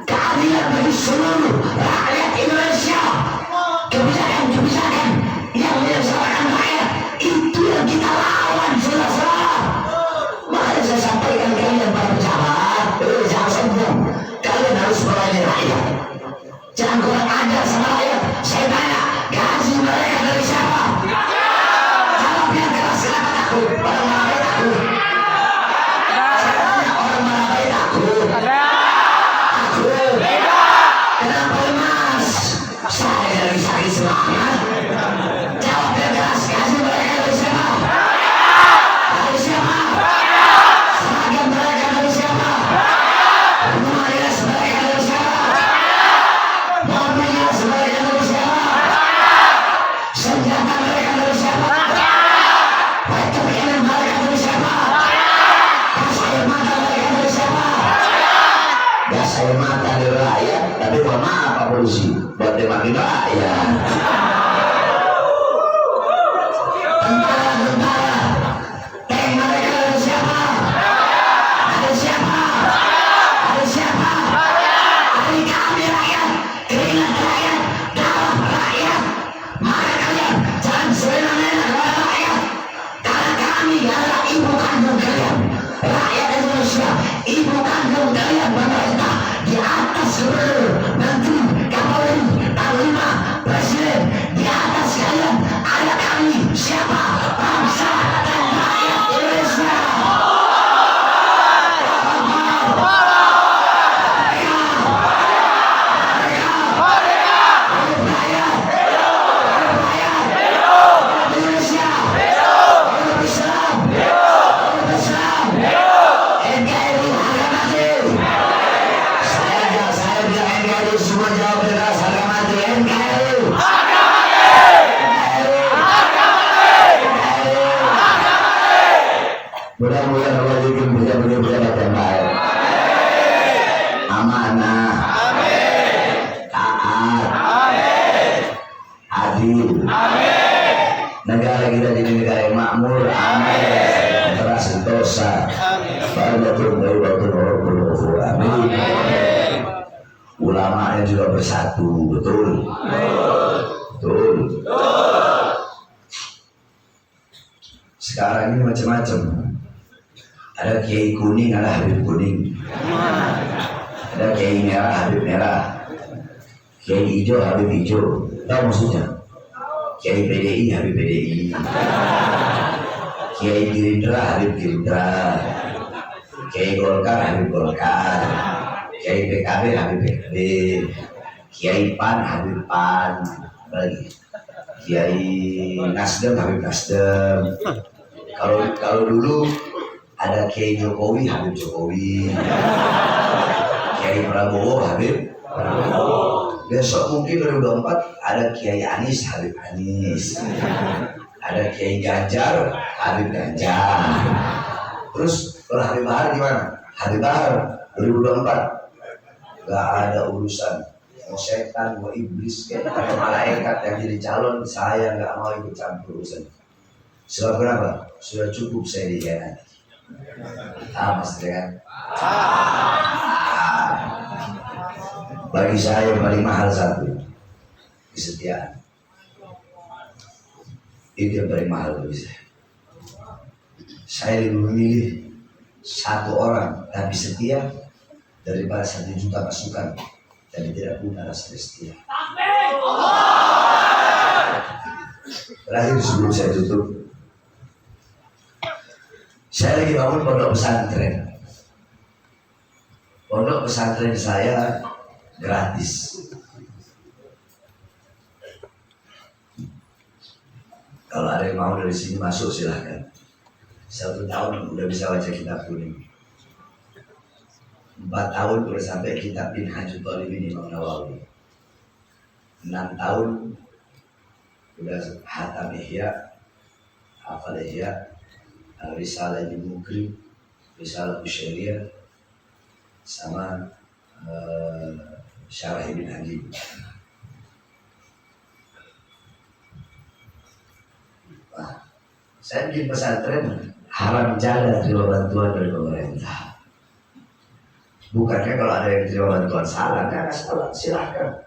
Keadilan bagi seluruh rakyat Indonesia. Kebijakan yang menyelamatkan rakyat, itu yang kita lawan, saudara-saudara. Makanya saya sampaikan kalian para pejabat, jangan sombong. Kalian harus polisi buat tembak rakyat. Tentara, tembak mereka ada siapa? Ada siapa? Ada siapa? Hari kami rakyat, keringat rakyat, darah rakyat. Maka kalian jangan semena-mena kepada rakyat. Karena kami adalah ibu kandung kalian, rakyat Indonesia, ibu kandung kalian pemerintah. Di atas gubernur, menteri, kapolri, panglima, presiden, di atas kalian ada kami. Siapa? Bangsa dan rakyat Indonesia. Mudah-mudahan Allah bikin pejabat-pejabat yang baik, amanah, taat, adil. Negara kita jadi negara yang makmur, amin. Teras dosa, baratun dari baratun orang amin. Ulama yang juga bersatu, betul, betul. Sekarang ini macam-macam. Ada kiai kuning, ada habib kuning. Ada kiai merah, habib merah. Kiai hijau, habib hijau. Tahu maksudnya? Kiai PDI, habib PDI. Kiai Gerindra, habib Gerindra. Kiai Golkar, habib Golkar. Kiai PKB, habib PKB. Kiai PAN, habib PAN. Lagi. Kiai Nasdem, habib Nasdem. Kalau dulu ada Kiai Jokowi, habib Jokowi. Kiai Prabowo, habib Prabowo. Besok mungkin 2024 ada Kiai Anies, habib Anies. Ada Kiai Ganjar, habib Ganjar. Terus kalau Habib Bahar gimana? Habib Bahar 2024 gak ada urusan. Mau setan, mau iblis, kayak ada malaikat yang jadi calon, saya gak mau ikut campur urusan. Sebab kenapa? Sudah cukup saya dikhianati. Mas kan? Bagi saya yang paling mahal satu, kesetiaan. Itu yang paling mahal bagi saya. Saya lebih memilih satu orang tapi setia daripada 1 juta pasukan tapi tidak punya rasa setia. Terakhir sebelum saya tutup, saya lagi bangun pondok pesantren. Pondok pesantren saya gratis. Kalau ada yang mau dari sini masuk silahkan. 1 tahun udah bisa baca kitab kuning. 4 tahun udah sampai kitab Minhajul Talibin Imam Nawawi. 6 tahun udah hatam Ihya, hafal Ihya, Risalah Ibn Mukri, Risalah Syariah, sama Syarah Ibn Hajib. Saya bikin pesantren haram jalan terima bantuan dari pemerintah. Bukannya kalau ada yang terima bantuan salah, nggak salah, silahkan.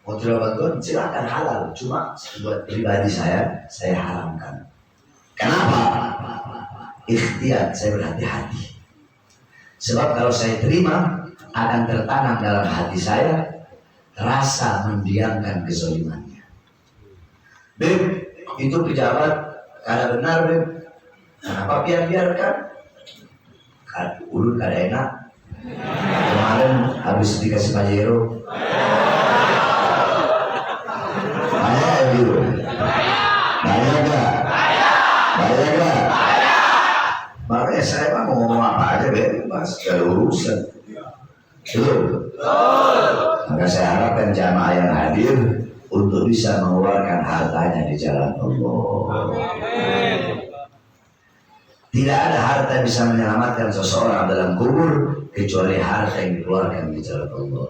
Mau terima bantuan silahkan, halal. Cuma buat pribadi saya haramkan. Kenapa? Ikhtiar, saya berhati-hati. Sebab kalau saya terima, akan tertanam dalam hati saya rasa mendiamkan kezalimannya. Beb, itu pejabat kada benar, Beb. Kenapa biarkan? Ulun kada enak. Kemarin habis dikasih Pajero. Banyak ya, Biru? Banyak gak? Banyak gak? Makanya saya mau ngomong apa aja, bebas, gak urusan. Betul? Maka saya harapkan jamaah yang hadir untuk bisa mengeluarkan hartanya di jalan Allah. Tidak ada harta yang bisa menyelamatkan seseorang dalam kubur kecuali harta yang dikeluarkan di jalan Allah.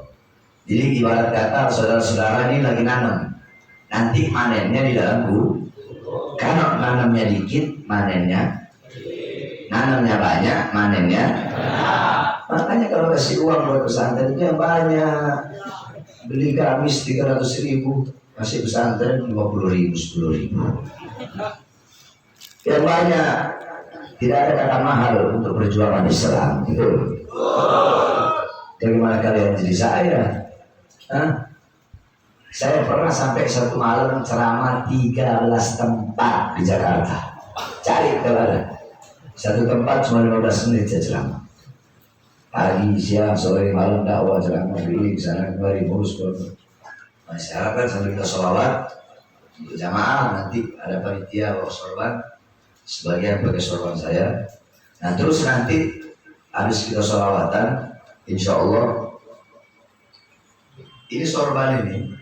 Jadi ibarat kata saudara-saudara ini lagi nanam, nanti panennya di dalam guru. Kalau nanamnya dikit, nanamnya banyak, manennya. Makanya kalau kasih uang buat pesantren itu yang banyak. Beli gamis 300.000, kasih pesantren 50.000, 10.000. Yang banyak. Tidak ada kata mahal untuk perjuangan Islam, gitu. Bagaimana kalian jadi saya? Saya pernah sampai satu malam ceramah 13 tempat di Jakarta. Cari kalau ada. Satu tempat cuma 15 menit saya ceramah. Pagi, siang, sore, malam dakwah ceramah di sana kemari ngurus. Masyarakat sambil kita sholawat untuk jamaah, nanti ada panitia bawa sorban, sebagian pakai sorban saya. Nah terus nanti habis kita sholawatan, insya Allah ini sorban ini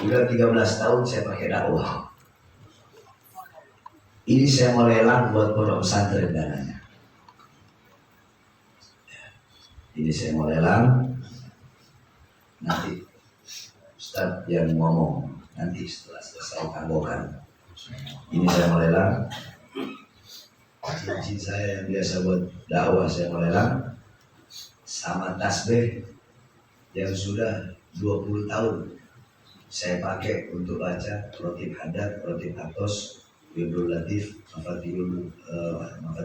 udah 13 tahun saya pakai dakwah. Ini saya mau lelang buat pondok pesantren dananya. Ini saya mau lelang. Nanti Ustaz yang ngomong nanti setelah selesai tanggokan. Ini saya mau lelang. Cincin saya yang biasa buat dakwah saya mau lelang. Sama tasbih yang sudah 20 tahun saya pakai untuk baca rotib hadat, rotib atos, Wirdul Latif, Mafatihul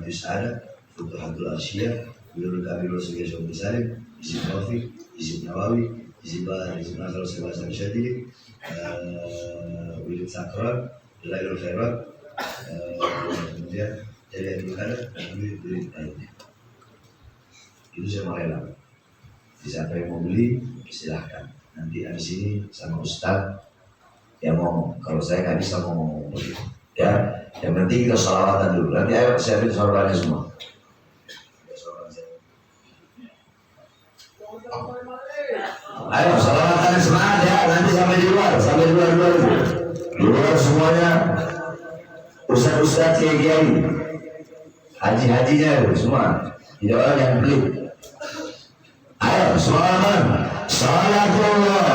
Sa'adat, Futuhatul Arsyiyah, Wirdul Kabirul Sugi Syukur Salim, Izib Rafiq, Izib Nawawi, Izib Bahar, Izib Nakal Sebasa Syadili, Wirdul Sakral, Lailul Khairat, kemudian Jaliyatul Qadar, dan Wirdul lainnya. Itu saya mau lelang. Siapa yang mau beli, silahkan. Nanti habis ini sama Ustaz yang ngomong. Kalau saya nggak bisa ngomong begitu. Ya, yang penting kita sholawatan dulu. Nanti ayo siapin sorbannya semua. Ayo sholawatan semangat ya. Nanti sampai di luar dulu. Di luar semuanya ustaz-ustaz kiai-kiai, haji-hajinya semua. Tidak ada yang beli. Ayo, sholawatan. Salatullah